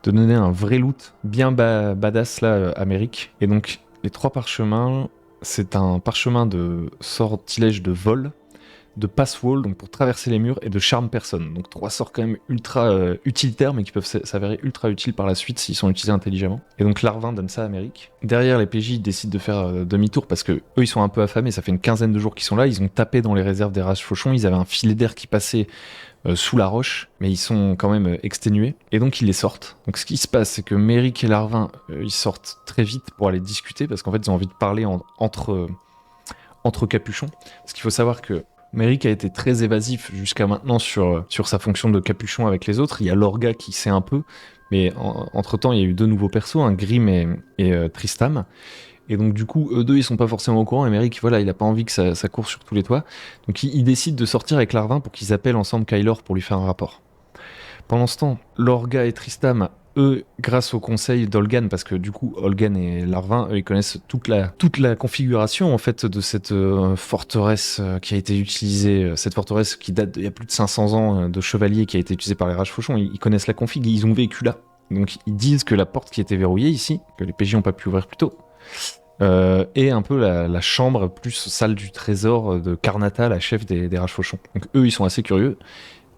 donner un vrai loot bien badass là à Méric. Et donc, les 3 parchemins, c'est un parchemin de sortilège de vol, de pass-wall, donc pour traverser les murs, et de charme personne. Donc 3 sorts quand même ultra utilitaires, mais qui peuvent s'avérer ultra utiles par la suite s'ils sont utilisés intelligemment. Et donc Larvin donne ça à Méric. Derrière, les PJ décident de faire demi-tour parce que eux ils sont un peu affamés, ça fait une quinzaine de jours qu'ils sont là, ils ont tapé dans les réserves des rages fauchons, ils avaient un filet d'air qui passait sous la roche, mais ils sont quand même exténués, et donc ils les sortent. Donc ce qui se passe, c'est que Méric et Larvin, ils sortent très vite pour aller discuter, parce qu'en fait ils ont envie de parler entre capuchons. Parce qu'il faut savoir que Méric a été très évasif jusqu'à maintenant sur sa fonction de capuchon avec les autres. Il y a Lorga qui sait un peu, mais entre-temps, il y a eu 2 nouveaux persos, Grim et Tristam. Et donc du coup, eux deux, ils sont pas forcément au courant, et Méric, voilà, il a pas envie que ça court sur tous les toits. Donc il décide de sortir avec Larvin pour qu'ils appellent ensemble Kylor pour lui faire un rapport. Pendant ce temps, Lorga et Tristam, eux, grâce au conseil d'Olgan, parce que du coup, Olgan et Larvin, eux, ils connaissent toute la configuration en fait de cette forteresse qui a été utilisée, cette forteresse qui date d'il y a plus de 500 ans de chevaliers qui a été utilisée par les rages fauchons. Ils connaissent la config, ils ont vécu là. Donc ils disent que la porte qui était verrouillée ici, que les PJ n'ont pas pu ouvrir plus tôt, est un peu la chambre plus salle du trésor de Karnata, la chef des Rage-Fauchons. Donc eux, ils sont assez curieux,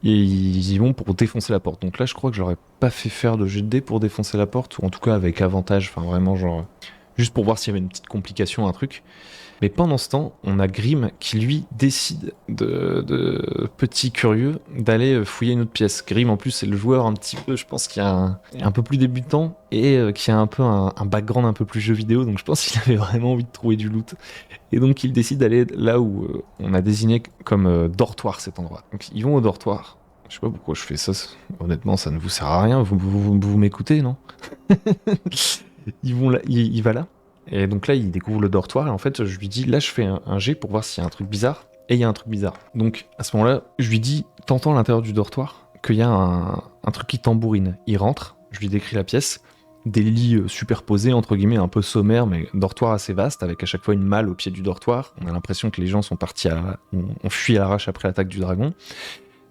et ils y vont pour défoncer la porte. Donc là, je crois que j'aurais pas fait faire de jet de dés pour défoncer la porte, ou en tout cas avec avantage, enfin vraiment genre... juste pour voir s'il y avait une petite complication, un truc. Mais pendant ce temps, on a Grim qui lui décide de petit curieux d'aller fouiller une autre pièce. Grim en plus c'est le joueur un petit peu, je pense qui a un peu plus débutant et qui a un peu un background un peu plus jeu vidéo, donc je pense qu'il avait vraiment envie de trouver du loot. Et donc il décide d'aller là où on a désigné comme dortoir cet endroit. Donc ils vont au dortoir. Je sais pas pourquoi je fais ça, honnêtement ça ne vous sert à rien, vous m'écoutez, non? Ils vont là, il va là. Et donc là, il découvre le dortoir et en fait, je lui dis, là, je fais un jet pour voir s'il y a un truc bizarre. Et il y a un truc bizarre. Donc à ce moment-là, je lui dis, t'entends à l'intérieur du dortoir qu'il y a un truc qui tambourine. Il rentre, je lui décris la pièce, des lits superposés, entre guillemets, un peu sommaires, mais dortoir assez vaste, avec à chaque fois une malle au pied du dortoir. On a l'impression que les gens sont partis on fuit à l'arrache après l'attaque du dragon.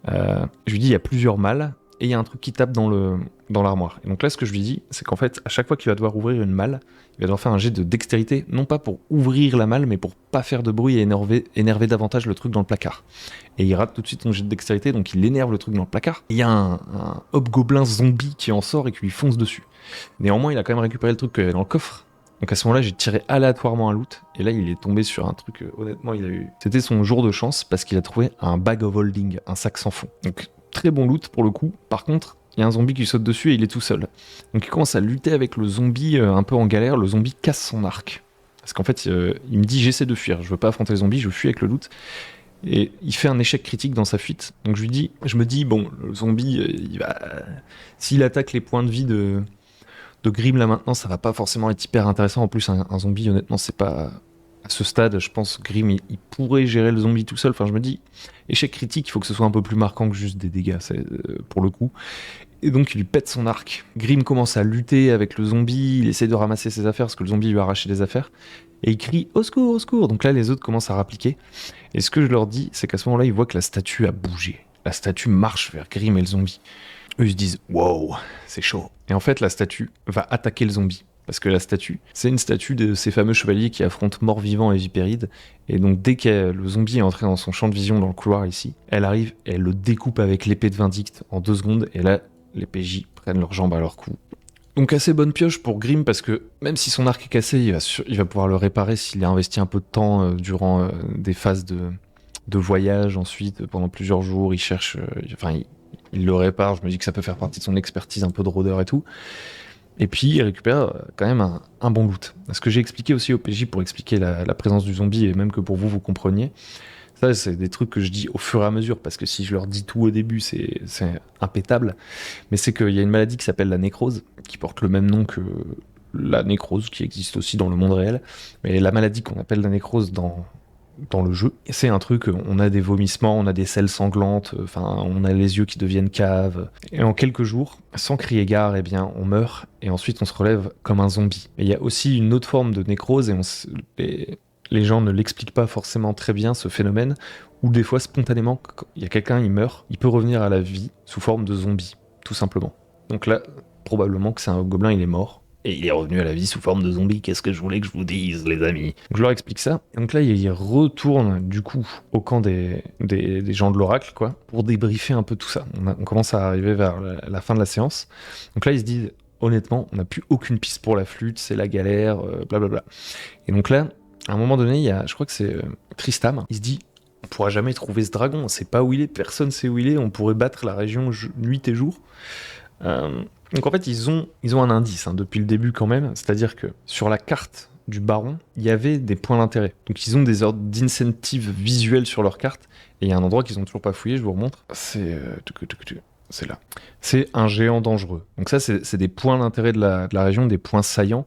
Je lui dis, il y a plusieurs malles. Et il y a un truc qui tape dans l'armoire. Et donc là, ce que je lui dis, c'est qu'en fait, à chaque fois qu'il va devoir ouvrir une malle, il va devoir faire un jet de dextérité, non pas pour ouvrir la malle, mais pour pas faire de bruit et énerver davantage le truc dans le placard. Et il rate tout de suite son jet de dextérité, donc il énerve le truc dans le placard. Il y a un hobgoblin zombie qui en sort et qui lui fonce dessus. Néanmoins, il a quand même récupéré le truc qu'il y avait dans le coffre. Donc à ce moment-là, j'ai tiré aléatoirement un loot, et là, il est tombé sur un truc, honnêtement, c'était son jour de chance, parce qu'il a trouvé un bag of holding, un sac sans fond. Donc très bon loot pour le coup. Par contre, il y a un zombie qui saute dessus et il est tout seul. Donc il commence à lutter avec le zombie un peu en galère. Le zombie casse son arc. Parce qu'en fait, il me dit j'essaie de fuir. Je veux pas affronter le zombie, je fuis avec le loot. Et il fait un échec critique dans sa fuite. Donc je me dis bon, le zombie, il va, s'il attaque les points de vie de Grim là maintenant, ça va pas forcément être hyper intéressant. En plus, un zombie, honnêtement, c'est pas... À ce stade, je pense que Grim, il pourrait gérer le zombie tout seul. Enfin, je me dis, échec critique, il faut que ce soit un peu plus marquant que juste des dégâts, pour le coup. Et donc, il lui pète son arc. Grim commence à lutter avec le zombie, il essaie de ramasser ses affaires, parce que le zombie lui a arraché des affaires. Et il crie « Au secours, au secours !» Donc là, les autres commencent à rappliquer. Et ce que je leur dis, c'est qu'à ce moment-là, ils voient que la statue a bougé. La statue marche vers Grim et le zombie. Eux, ils se disent « Wow, c'est chaud !» Et en fait, la statue va attaquer le zombie. Parce que la statue, c'est une statue de ces fameux chevaliers qui affrontent mort-vivant et vipéride. Et donc dès que le zombie est entré dans son champ de vision dans le couloir ici, elle arrive, elle le découpe avec l'épée de Vindicte en 2 secondes. Et là, les PJ prennent leurs jambes à leur cou. Donc assez bonne pioche pour Grim parce que même si son arc est cassé, il va pouvoir le réparer s'il a investi un peu de temps durant des phases de voyage ensuite, pendant plusieurs jours. Il cherche, il le répare. Je me dis que ça peut faire partie de son expertise un peu de rôdeur et tout. Et puis il récupère quand même un bon loot. Ce que j'ai expliqué aussi au PJ pour expliquer la présence du zombie et même que pour vous compreniez, ça c'est des trucs que je dis au fur et à mesure parce que si je leur dis tout au début c'est impétable. Mais c'est qu'il y a une maladie qui s'appelle la nécrose, qui porte le même nom que la nécrose qui existe aussi dans le monde réel. Mais la maladie qu'on appelle la nécrose dans le jeu, c'est un truc, on a des vomissements, on a des selles sanglantes, on a les yeux qui deviennent caves, et en quelques jours, sans crier gare, eh bien, on meurt, et ensuite on se relève comme un zombie. Et il y a aussi une autre forme de nécrose, et les gens ne l'expliquent pas forcément très bien, ce phénomène, où des fois, spontanément, quand il y a quelqu'un, il meurt, il peut revenir à la vie sous forme de zombie, tout simplement. Donc là, probablement que c'est un gobelin, il est mort, et il est revenu à la vie sous forme de zombie. Qu'est-ce que je voulais que je vous dise, les amis? Donc je leur explique ça. Et donc là, ils retournent du coup au camp des gens de l'oracle, quoi, pour débriefer un peu tout ça. On commence à arriver vers la fin de la séance. Donc là, ils se disent, honnêtement, on n'a plus aucune piste pour la flûte, c'est la galère, blablabla. Et donc là, à un moment donné, il y a, je crois que c'est Tristam, il se dit, on pourra jamais trouver ce dragon, on sait pas où il est, personne sait où il est, on pourrait battre la région nuit et jour. Donc en fait, ils ont un indice depuis le début quand même, c'est-à-dire que sur la carte du baron, il y avait des points d'intérêt. Donc ils ont des ordres d'incentive visuels sur leur carte, et il y a un endroit qu'ils ont toujours pas fouillé, je vous remontre. C'est là. C'est un géant dangereux. Donc ça, c'est des points d'intérêt de la région, des points saillants.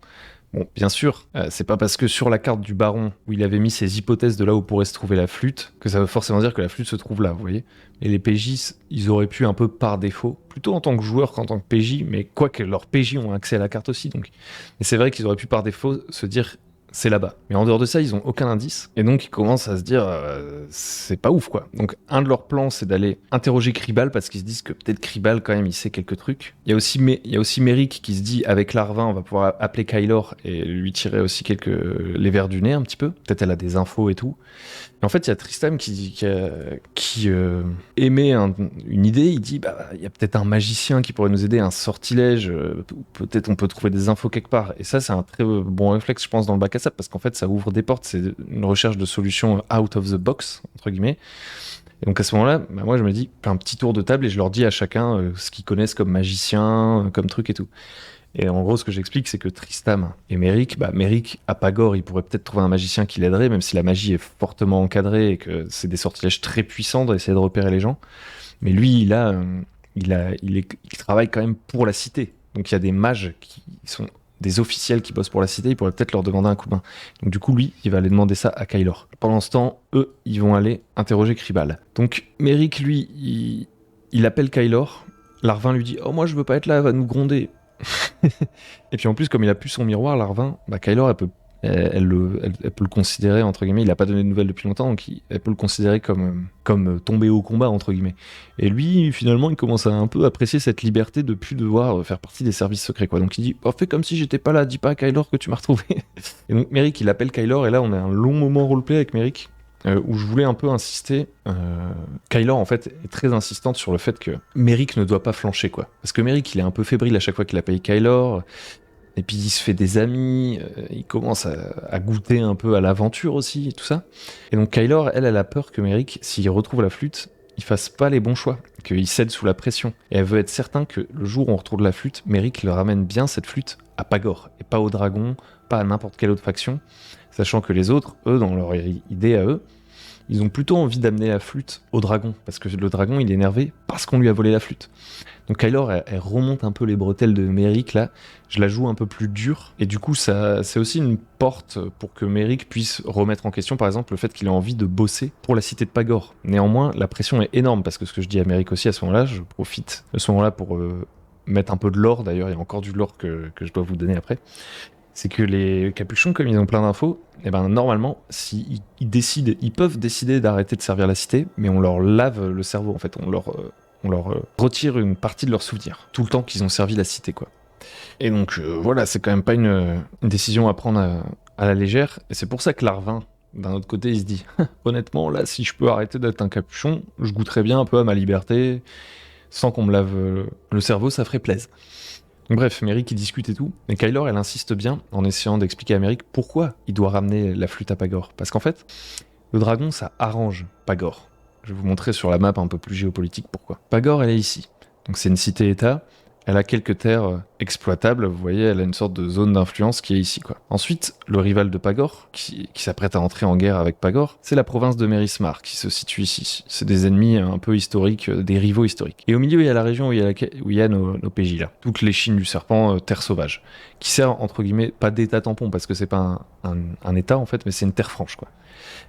Bon, bien sûr, c'est pas parce que sur la carte du baron, où il avait mis ses hypothèses de là où pourrait se trouver la flûte, que ça veut forcément dire que la flûte se trouve là, vous voyez. Et les PJ, ils auraient pu un peu par défaut, plutôt en tant que joueur qu'en tant que PJ, mais quoique leurs PJ ont accès à la carte aussi, donc. Et c'est vrai qu'ils auraient pu par défaut se dire, c'est là-bas. Mais en dehors de ça, ils ont aucun indice. Et donc, ils commencent à se dire, c'est pas ouf, quoi. Donc, un de leurs plans, c'est d'aller interroger Kribal, parce qu'ils se disent que peut-être Kribal, quand même, il sait quelques trucs. Il y a aussi Merrick qui se dit, avec Larvin, on va pouvoir appeler Kylor et lui tirer aussi les vers du nez, un petit peu. Peut-être elle a des infos et tout. Et en fait, il y a Tristam qui émet une idée. Il dit, il y a peut-être un magicien qui pourrait nous aider, un sortilège. Peut-être on peut trouver des infos quelque part. Et ça, c'est un très bon réflexe, je pense, dans le bac à sable, parce qu'en fait, ça ouvre des portes. C'est une recherche de solutions out of the box, entre guillemets. Et donc à ce moment-là, moi, je me dis, fais un petit tour de table et je leur dis à chacun ce qu'ils connaissent comme magicien, comme truc et tout. Et en gros, ce que j'explique, c'est que Tristam et Merrick, Merrick, à Pagor, il pourrait peut-être trouver un magicien qui l'aiderait, même si la magie est fortement encadrée et que c'est des sortilèges très puissants d'essayer de repérer les gens. Mais lui, il travaille quand même pour la cité. Donc il y a des mages qui sont des officiels qui bossent pour la cité, il pourrait peut-être leur demander un coup de main. Donc du coup, lui, il va aller demander ça à Kylor. Pendant ce temps, eux, ils vont aller interroger Kribal. Donc Merrick, lui, il appelle Kylor. Larvin lui dit « Oh, moi, je veux pas être là, elle va nous gronder. » Et puis en plus, comme il a plus son miroir, Larvin, Kylor, elle peut le considérer, entre guillemets, il a pas donné de nouvelles depuis longtemps, donc elle peut le considérer comme tombé au combat, entre guillemets. Et lui, finalement, il commence à un peu apprécier cette liberté de plus devoir faire partie des services secrets, quoi. Donc il dit, fais comme si j'étais pas là, dis pas à Kylor que tu m'as retrouvé. Et donc Merrick, il appelle Kylor, et là, on a un long moment roleplay avec Merrick, où je voulais un peu insister. Kylor, en fait, est très insistante sur le fait que Merrick ne doit pas flancher, quoi. Parce que Merrick, il est un peu fébrile à chaque fois qu'il appelle Kylor, et puis il se fait des amis, il commence à goûter un peu à l'aventure aussi, et tout ça. Et donc Kylor, elle a peur que Merrick, s'il retrouve la flûte, il fasse pas les bons choix, qu'il cède sous la pression. Et elle veut être certain que le jour où on retrouve la flûte, Merrick le ramène bien cette flûte à Pagor, et pas au dragon, pas à n'importe quelle autre faction, sachant que les autres, eux, dans leur idée à eux, ils ont plutôt envie d'amener la flûte au dragon, parce que le dragon, il est énervé parce qu'on lui a volé la flûte. Donc Kylor, elle remonte un peu les bretelles de Merrick, là, je la joue un peu plus dure, et du coup, c'est aussi une porte pour que Merrick puisse remettre en question, par exemple, le fait qu'il ait envie de bosser pour la cité de Pagor. Néanmoins, la pression est énorme, parce que ce que je dis à Merrick aussi à ce moment-là, je profite de ce moment-là pour mettre un peu de lore, d'ailleurs, il y a encore du lore que je dois vous donner après. C'est que les capuchons, comme ils ont plein d'infos, normalement, s'ils décident, ils peuvent décider d'arrêter de servir la cité, mais on leur lave le cerveau, en fait. On leur retire une partie de leurs souvenirs, tout le temps qu'ils ont servi la cité, quoi. Et donc, voilà, c'est quand même pas une décision à prendre à la légère, et c'est pour ça que Larvin, d'un autre côté, il se dit « Honnêtement, là, si je peux arrêter d'être un capuchon, je goûterais bien un peu à ma liberté, sans qu'on me lave le cerveau, ça ferait plaisir. » Bref, Merrick il discute et tout, mais Kylor elle insiste bien en essayant d'expliquer à Merrick pourquoi il doit ramener la flûte à Pagor. Parce qu'en fait, le dragon ça arrange Pagor. Je vais vous montrer sur la map un peu plus géopolitique pourquoi. Pagor elle est ici, donc c'est une cité-état, elle a quelques terres exploitables, vous voyez, elle a une sorte de zone d'influence qui est ici, quoi. Ensuite, le rival de Pagor, qui s'apprête à entrer en guerre avec Pagor, c'est la province de Mérismar, qui se situe ici. C'est des ennemis un peu historiques, des rivaux historiques. Et au milieu, il y a la région où il y a nos PJ, là. Toutes les chines du serpent, terre sauvage, qui sert, entre guillemets, pas d'état tampon, parce que c'est pas un état, en fait, mais c'est une terre franche, quoi.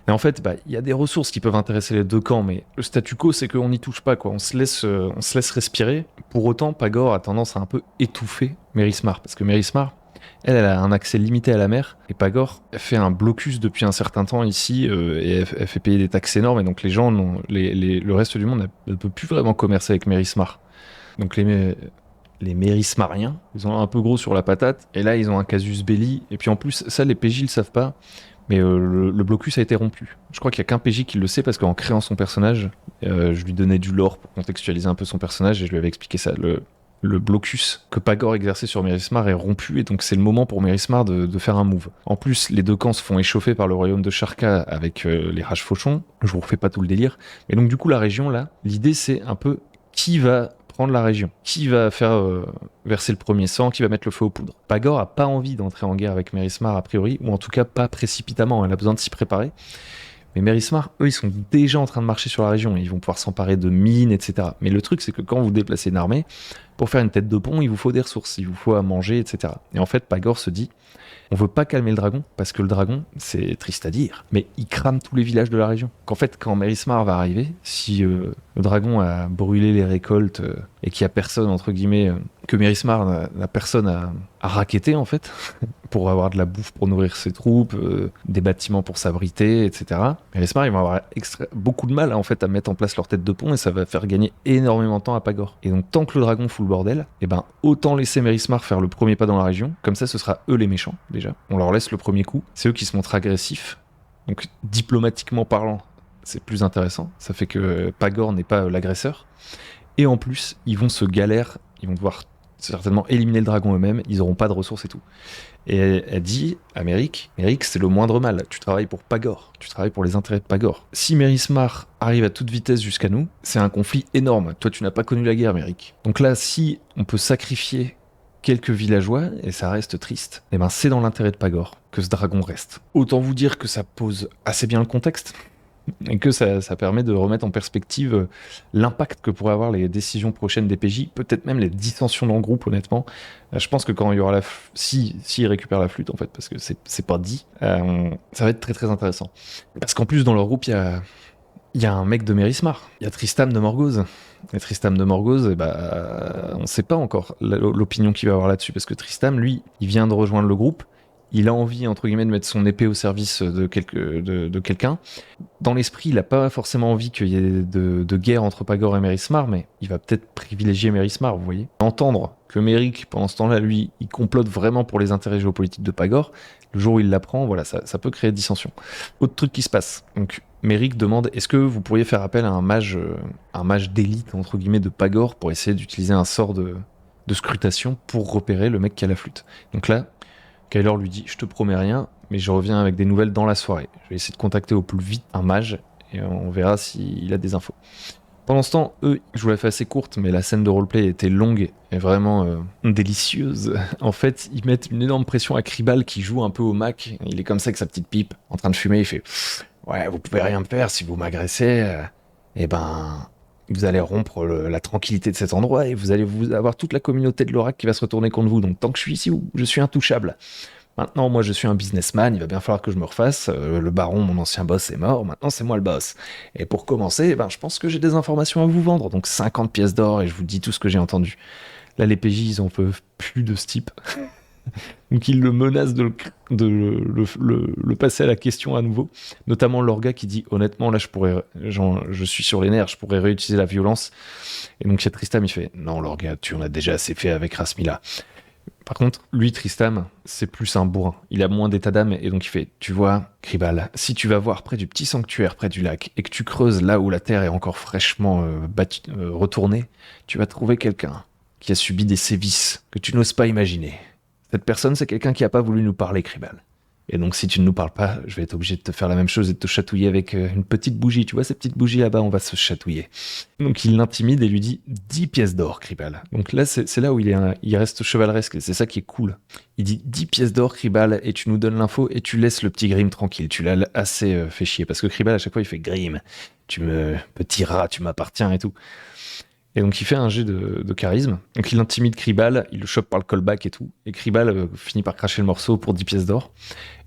Et en fait, il y a des ressources qui peuvent intéresser les deux camps, mais le statu quo, c'est qu'on n'y touche pas, quoi. On se laisse respirer. Pour autant, Pagor a tendance à un peu étouffer Mérismar, parce que Mérismar, elle a un accès limité à la mer, et Pagor fait un blocus depuis un certain temps ici, et elle fait payer des taxes énormes, et donc les gens, le reste du monde ne peut plus vraiment commercer avec Mérismar. Donc les Mérismariens, ils ont un peu gros sur la patate, et là ils ont un casus belli, et puis en plus, ça les PJ le savent pas, mais le blocus a été rompu. Je crois qu'il n'y a qu'un PJ qui le sait parce qu'en créant son personnage, je lui donnais du lore pour contextualiser un peu son personnage et je lui avais expliqué ça. Le blocus que Pagor exerçait sur Mérismar est rompu et donc c'est le moment pour Mérismar de faire un move. En plus, les deux camps se font échauffer par le royaume de Sharka avec les rages fauchons. Je vous refais pas tout le délire. Mais donc du coup, la région là, l'idée c'est un peu qui va prendre la région, qui va faire verser le premier sang, qui va mettre le feu aux poudres. Pagor a pas envie d'entrer en guerre avec Mérismar a priori, ou en tout cas pas précipitamment, elle a besoin de s'y préparer. Mais Mérismar, eux, ils sont déjà en train de marcher sur la région, ils vont pouvoir s'emparer de mines, etc. Mais le truc, c'est que quand vous déplacez une armée, Pour faire une tête de pont, il vous faut des ressources, il vous faut à manger, etc. Et en fait, Pagor se dit, on veut pas calmer le dragon, parce que le dragon, c'est triste à dire, mais il crame tous les villages de la région. Qu'en fait, quand Mérismar va arriver, si le dragon a brûlé les récoltes et qu'il y a personne, entre guillemets, que Mérismar n'a personne à racketter, en fait, pour avoir de la bouffe pour nourrir ses troupes, des bâtiments pour s'abriter, etc. Mérismar, ils vont avoir beaucoup de mal, en fait, à mettre en place leur tête de pont, et ça va faire gagner énormément de temps à Pagor. Et donc, tant que le dragon fout le bordel, eh ben, autant laisser Mérismar faire le premier pas dans la région, comme ça, ce sera eux les méchants, déjà. On leur laisse le premier coup, c'est eux qui se montrent agressifs, donc diplomatiquement parlant, c'est plus intéressant, ça fait que Pagor n'est pas l'agresseur, et en plus, ils vont se galère, ils vont devoir certainement éliminer le dragon eux-mêmes, ils n'auront pas de ressources et tout. Et elle dit à Méric, c'est le moindre mal, tu travailles pour Pagor, tu travailles pour les intérêts de Pagor. Si Mérismar arrive à toute vitesse jusqu'à nous, c'est un conflit énorme, toi tu n'as pas connu la guerre, Méric. Donc là, si on peut sacrifier quelques villageois, et ça reste triste, eh ben c'est dans l'intérêt de Pagor que ce dragon reste. Autant vous dire que ça pose assez bien le contexte, et que ça permet de remettre en perspective l'impact que pourraient avoir les décisions prochaines des PJ, peut-être même les dissensions dans le groupe, honnêtement. Je pense que quand il y aura si il récupère la flûte, en fait, parce que c'est pas dit, ça va être très très intéressant. Parce qu'en plus, dans leur groupe, il y a un mec de Mérismar, il y a Tristam de Morgause. Et Tristam de Morgause, on sait pas encore l'opinion qu'il va avoir là-dessus, parce que Tristam, lui, il vient de rejoindre le groupe, il a envie, entre guillemets, de mettre son épée au service de quelqu'un. Dans l'esprit, il n'a pas forcément envie qu'il y ait de guerre entre Pagor et Mérismar, mais il va peut-être privilégier Mérismar, vous voyez. Entendre que Méric, pendant ce temps-là, lui, il complote vraiment pour les intérêts géopolitiques de Pagor, le jour où il l'apprend, voilà, ça peut créer dissension. Autre truc qui se passe, donc Méric demande, est-ce que vous pourriez faire appel à un mage d'élite, entre guillemets, de Pagor, pour essayer d'utiliser un sort de scrutation pour repérer le mec qui a la flûte. Donc là, Kaelor lui dit, je te promets rien, mais je reviens avec des nouvelles dans la soirée. Je vais essayer de contacter au plus vite un mage, et on verra s'il a des infos. Pendant ce temps, eux, je vous la fais assez courte, mais la scène de roleplay était longue et vraiment délicieuse. En fait, ils mettent une énorme pression à Kribal qui joue un peu au Mac. Il est comme ça avec sa petite pipe, en train de fumer, il fait « Ouais, vous pouvez rien me faire si vous m'agressez. Eh ben, vous allez rompre la tranquillité de cet endroit et vous allez avoir toute la communauté de l'Oracle qui va se retourner contre vous. Donc tant que je suis ici, je suis intouchable. Maintenant, moi, je suis un businessman, il va bien falloir que je me refasse. Le baron, mon ancien boss, est mort, maintenant c'est moi le boss. Et pour commencer, je pense que j'ai des informations à vous vendre, donc 50 pièces d'or et je vous dis tout ce que j'ai entendu. » Là, les PJ, ils en peuvent plus de ce type. Donc ils le menacent de le passer à la question à nouveau. Notamment Lorga qui dit, honnêtement, là, je suis sur les nerfs, je pourrais réutiliser la violence. Et donc il y a Tristam, il fait, non Lorga, tu en as déjà assez fait avec Rasmila. Par contre, lui, Tristam, c'est plus un bourrin. Il a moins d'état d'âme, et donc il fait, tu vois, Kribal, si tu vas voir près du petit sanctuaire, près du lac, et que tu creuses là où la terre est encore fraîchement retournée, tu vas trouver quelqu'un qui a subi des sévices que tu n'oses pas imaginer. Cette personne, c'est quelqu'un qui n'a pas voulu nous parler, Kribal. Et donc, si tu ne nous parles pas, je vais être obligé de te faire la même chose et de te chatouiller avec une petite bougie. Tu vois, ces petites bougies là-bas, on va se chatouiller. Donc, il l'intimide et lui dit 10 pièces d'or, Kribal. Donc là, c'est là où il reste chevaleresque. C'est ça qui est cool. Il dit 10 pièces d'or, Kribal, et tu nous donnes l'info et tu laisses le petit Grim tranquille. Tu l'as assez fait chier. Parce que Kribal, à chaque fois, il fait Grim. Petit rat, tu m'appartiens et tout. Et donc il fait un jet de charisme. Donc il intimide Kribal, il le chope par le callback et tout. Et Kribal finit par cracher le morceau pour 10 pièces d'or.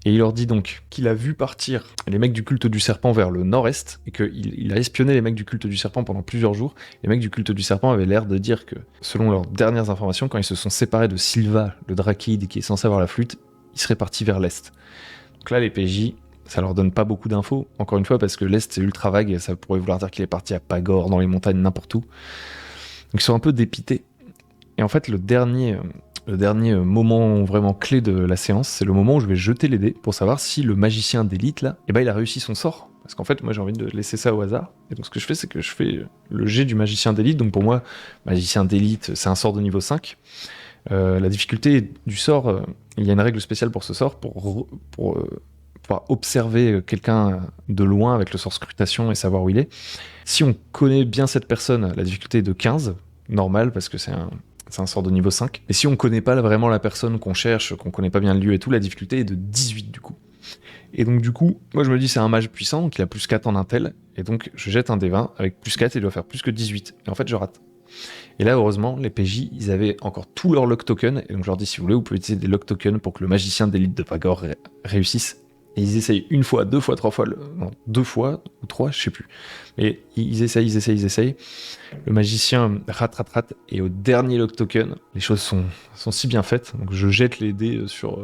Et il leur dit donc qu'il a vu partir les mecs du culte du serpent vers le nord-est, et qu'il a espionné les mecs du culte du serpent pendant plusieurs jours. Les mecs du culte du serpent avaient l'air de dire que, selon leurs dernières informations, quand ils se sont séparés de Sylva, le Drakeid qui est censé avoir la flûte, ils seraient partis vers l'est. Donc là les PJ... ça leur donne pas beaucoup d'infos, encore une fois, parce que l'Est c'est ultra vague, et ça pourrait vouloir dire qu'il est parti à Pagor, dans les montagnes, n'importe où. Donc ils sont un peu dépités. Et en fait, le dernier moment vraiment clé de la séance, c'est le moment où je vais jeter les dés pour savoir si le magicien d'élite, là, il a réussi son sort. Parce qu'en fait, moi j'ai envie de laisser ça au hasard. Et donc ce que je fais, c'est que je fais le jet du magicien d'élite. Donc pour moi, magicien d'élite, c'est un sort de niveau 5. La difficulté du sort, il y a une règle spéciale pour ce sort, pour observer quelqu'un de loin avec le sort scrutation et savoir où il est. Si on connaît bien cette personne, la difficulté est de 15, normal, parce que c'est un sort de niveau 5. Et si on connaît pas vraiment la personne qu'on cherche, qu'on connaît pas bien le lieu et tout, la difficulté est de 18 du coup. Et donc du coup, moi je me dis c'est un mage puissant, donc il a plus 4 en intel, et donc je jette un D20 avec plus 4 et il doit faire plus que 18. Et en fait je rate. Et là, heureusement, les PJ, ils avaient encore tous leurs lock tokens, et donc je leur dis, si vous voulez, vous pouvez utiliser des lock tokens pour que le magicien d'élite de Pagor réussisse. Et ils essayent une fois, deux fois, trois fois, non, deux fois ou trois, je sais plus. Mais ils essayent. Le magicien rate, et au dernier lock token, les choses sont si bien faites. Donc je jette les dés sur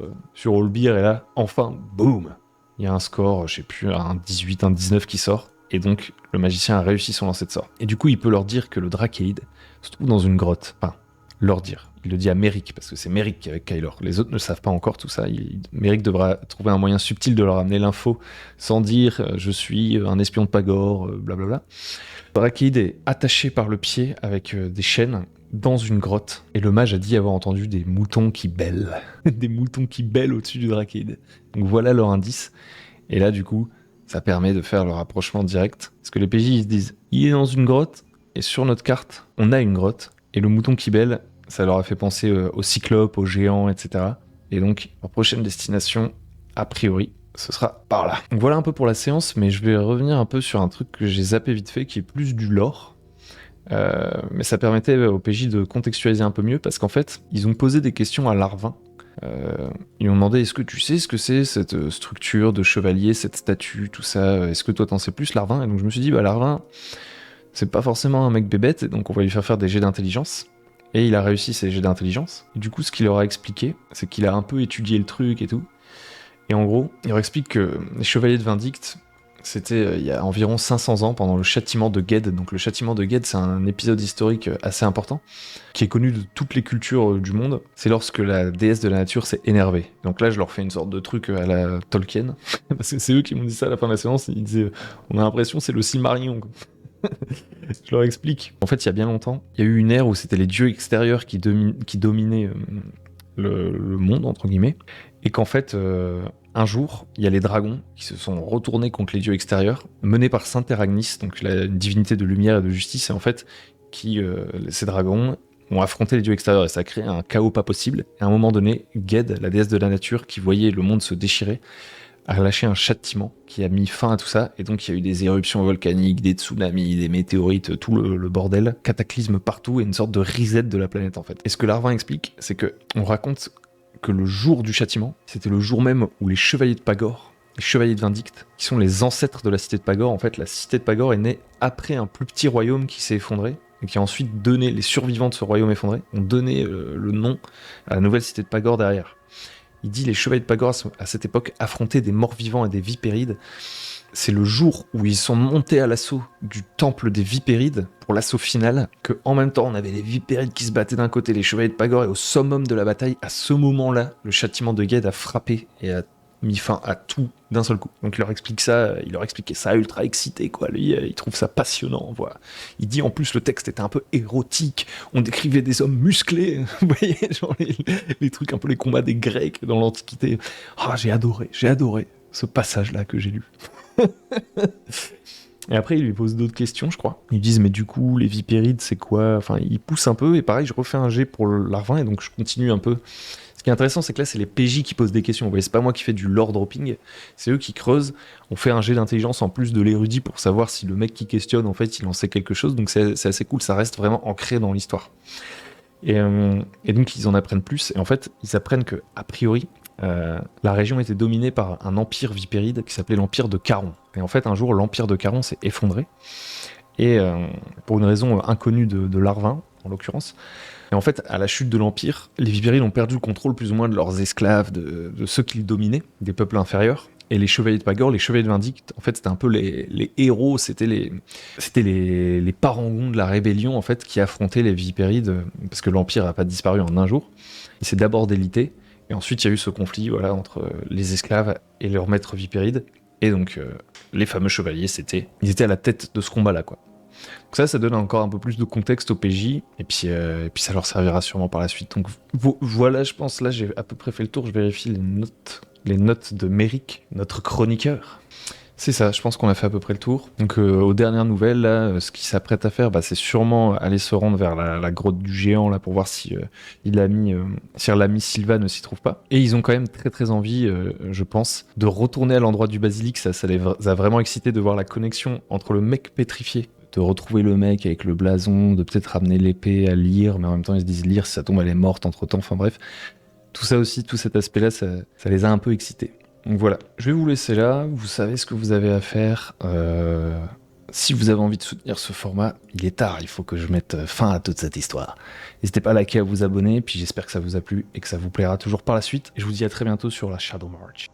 Olbir, et là, enfin, boum, il y a un score, je sais plus, un 18, un 19 qui sort. Et donc, le magicien a réussi son lancer de sort. Et du coup, il peut leur dire que le Drakeid se trouve dans une grotte. Enfin, leur dire. Il le dit à Merrick, parce que c'est Merrick qui est avec Kylor. Les autres ne savent pas encore tout ça. Merrick devra trouver un moyen subtil de leur amener l'info, sans dire je suis un espion de Pagor, blablabla. Le Drakeid est attaché par le pied avec des chaînes dans une grotte. Et le mage a dit avoir entendu des moutons qui bêlent. Des moutons qui bêlent au-dessus du Drakeid. Donc voilà leur indice. Et là, du coup, ça permet de faire le rapprochement direct. Parce que les PJ, ils se disent, il est dans une grotte, et sur notre carte, on a une grotte. Et le mouton qui bêle, ça leur a fait penser aux cyclopes, aux géants, etc. Et donc, leur prochaine destination, a priori, ce sera par là. Donc voilà un peu pour la séance, mais je vais revenir un peu sur un truc que j'ai zappé vite fait, qui est plus du lore. Mais ça permettait aux PJ de contextualiser un peu mieux, parce qu'en fait, ils ont posé des questions à Larvin. Ils m'ont demandé, est-ce que tu sais ce que c'est cette structure de chevalier, cette statue, tout ça, est-ce que toi t'en sais plus, Larvin? Et donc je me suis dit, Larvin, c'est pas forcément un mec bébête, et donc on va lui faire des jets d'intelligence. Et il a réussi ses jets d'intelligence. Et du coup, ce qu'il leur a expliqué, c'est qu'il a un peu étudié le truc et tout. Et en gros, il leur explique que les chevaliers de Vindicte, c'était il y a environ 500 ans, pendant le châtiment de Gedd. Donc le châtiment de Gedd, c'est un épisode historique assez important, qui est connu de toutes les cultures du monde. C'est lorsque la déesse de la nature s'est énervée. Donc là, je leur fais une sorte de truc à la Tolkien, parce que c'est eux qui m'ont dit ça à la fin de la séance. Ils disaient, on a l'impression que c'est le Silmarillion, quoi. Je leur explique. En fait, il y a bien longtemps, il y a eu une ère où c'était les dieux extérieurs qui dominaient le monde, entre guillemets, et qu'en fait, un jour, il y a les dragons qui se sont retournés contre les dieux extérieurs, menés par Saint Eragnis, donc une divinité de lumière et de justice, et en fait, ces dragons ont affronté les dieux extérieurs, et ça a créé un chaos pas possible. Et à un moment donné, Gedd, la déesse de la nature, qui voyait le monde se déchirer, a lâché un châtiment qui a mis fin à tout ça, et donc il y a eu des éruptions volcaniques, des tsunamis, des météorites, tout le bordel, cataclysme partout, et une sorte de reset de la planète en fait. Et ce que Larvin explique, c'est que on raconte que le jour du châtiment, c'était le jour même où les chevaliers de Pagor, les chevaliers de Vindicte, qui sont les ancêtres de la cité de Pagor, en fait la cité de Pagor est née après un plus petit royaume qui s'est effondré, et qui a ensuite donné, les survivants de ce royaume effondré, ont donné le nom à la nouvelle cité de Pagor derrière. Il dit les chevaliers de Pagor à cette époque affrontaient des morts-vivants et des vipérides. C'est le jour où ils sont montés à l'assaut du temple des vipérides pour l'assaut final, que en même temps on avait les vipérides qui se battaient d'un côté, les chevaliers de Pagor, et au summum de la bataille, à ce moment-là, le châtiment de Gedd a frappé et a mis fin à tout d'un seul coup. Donc il leur explique ça, il leur expliquait ça ultra excité, quoi. Lui, il trouve ça passionnant, voilà. Il dit en plus le texte était un peu érotique, on décrivait des hommes musclés, vous voyez, genre les trucs, un peu les combats des Grecs dans l'Antiquité. Ah, j'ai adoré ce passage-là que j'ai lu. Et après, il lui pose d'autres questions, je crois. Ils disent, mais du coup, les vipérides, c'est quoi? Enfin, il pousse un peu, et pareil, je refais un jet pour Larvin, et donc je continue un peu. Ce qui est intéressant, c'est que là, c'est les PJ qui posent des questions. Vous voyez, c'est pas moi qui fais du lore dropping, c'est eux qui creusent. On fait un jet d'intelligence en plus de l'érudit pour savoir si le mec qui questionne, en fait, il en sait quelque chose. Donc c'est assez cool, ça reste vraiment ancré dans l'histoire. Et donc, ils en apprennent plus. Et en fait, ils apprennent que, a priori, la région était dominée par un empire vipéride qui s'appelait l'empire de Caron. Et en fait, un jour, l'empire de Caron s'est effondré. Et pour une raison inconnue de Larvin, en l'occurrence. Et en fait, à la chute de l'Empire, les vipérides ont perdu le contrôle plus ou moins de leurs esclaves, de ceux qu'ils dominaient, des peuples inférieurs. Et les chevaliers de Pagor, les chevaliers de Vindicte, en fait, c'était un peu les héros, c'était les parangons de la rébellion, en fait, qui affrontaient les vipérides, parce que l'Empire n'a pas disparu en un jour. Il s'est d'abord délité, et ensuite il y a eu ce conflit, voilà, entre les esclaves et leurs maîtres vipérides. Et donc, les fameux chevaliers, ils étaient à la tête de ce combat-là, quoi. Donc ça donne encore un peu plus de contexte au PJ, et puis ça leur servira sûrement par la suite. Donc voilà, je pense, là j'ai à peu près fait le tour, je vérifie les notes de Merrick, notre chroniqueur. C'est ça, je pense qu'on a fait à peu près le tour. Donc aux dernières nouvelles, là, ce qu'il s'apprête à faire, c'est sûrement aller se rendre vers la grotte du géant, là, pour voir si l'ami Sylvain ne s'y trouve pas. Et ils ont quand même très très envie, je pense, de retourner à l'endroit du basilic. Ça les a vraiment excité de voir la connexion entre le mec pétrifié, de retrouver le mec avec le blason, de peut-être ramener l'épée à Lyre, mais en même temps ils se disent Lyre, si ça tombe, elle est morte entre-temps, enfin bref. Tout ça aussi, tout cet aspect-là, ça les a un peu excités. Donc voilà, je vais vous laisser là, vous savez ce que vous avez à faire. Si vous avez envie de soutenir ce format, il est tard, il faut que je mette fin à toute cette histoire. N'hésitez pas à liker, à vous abonner, puis j'espère que ça vous a plu et que ça vous plaira toujours par la suite. Et je vous dis à très bientôt sur la Shadow March.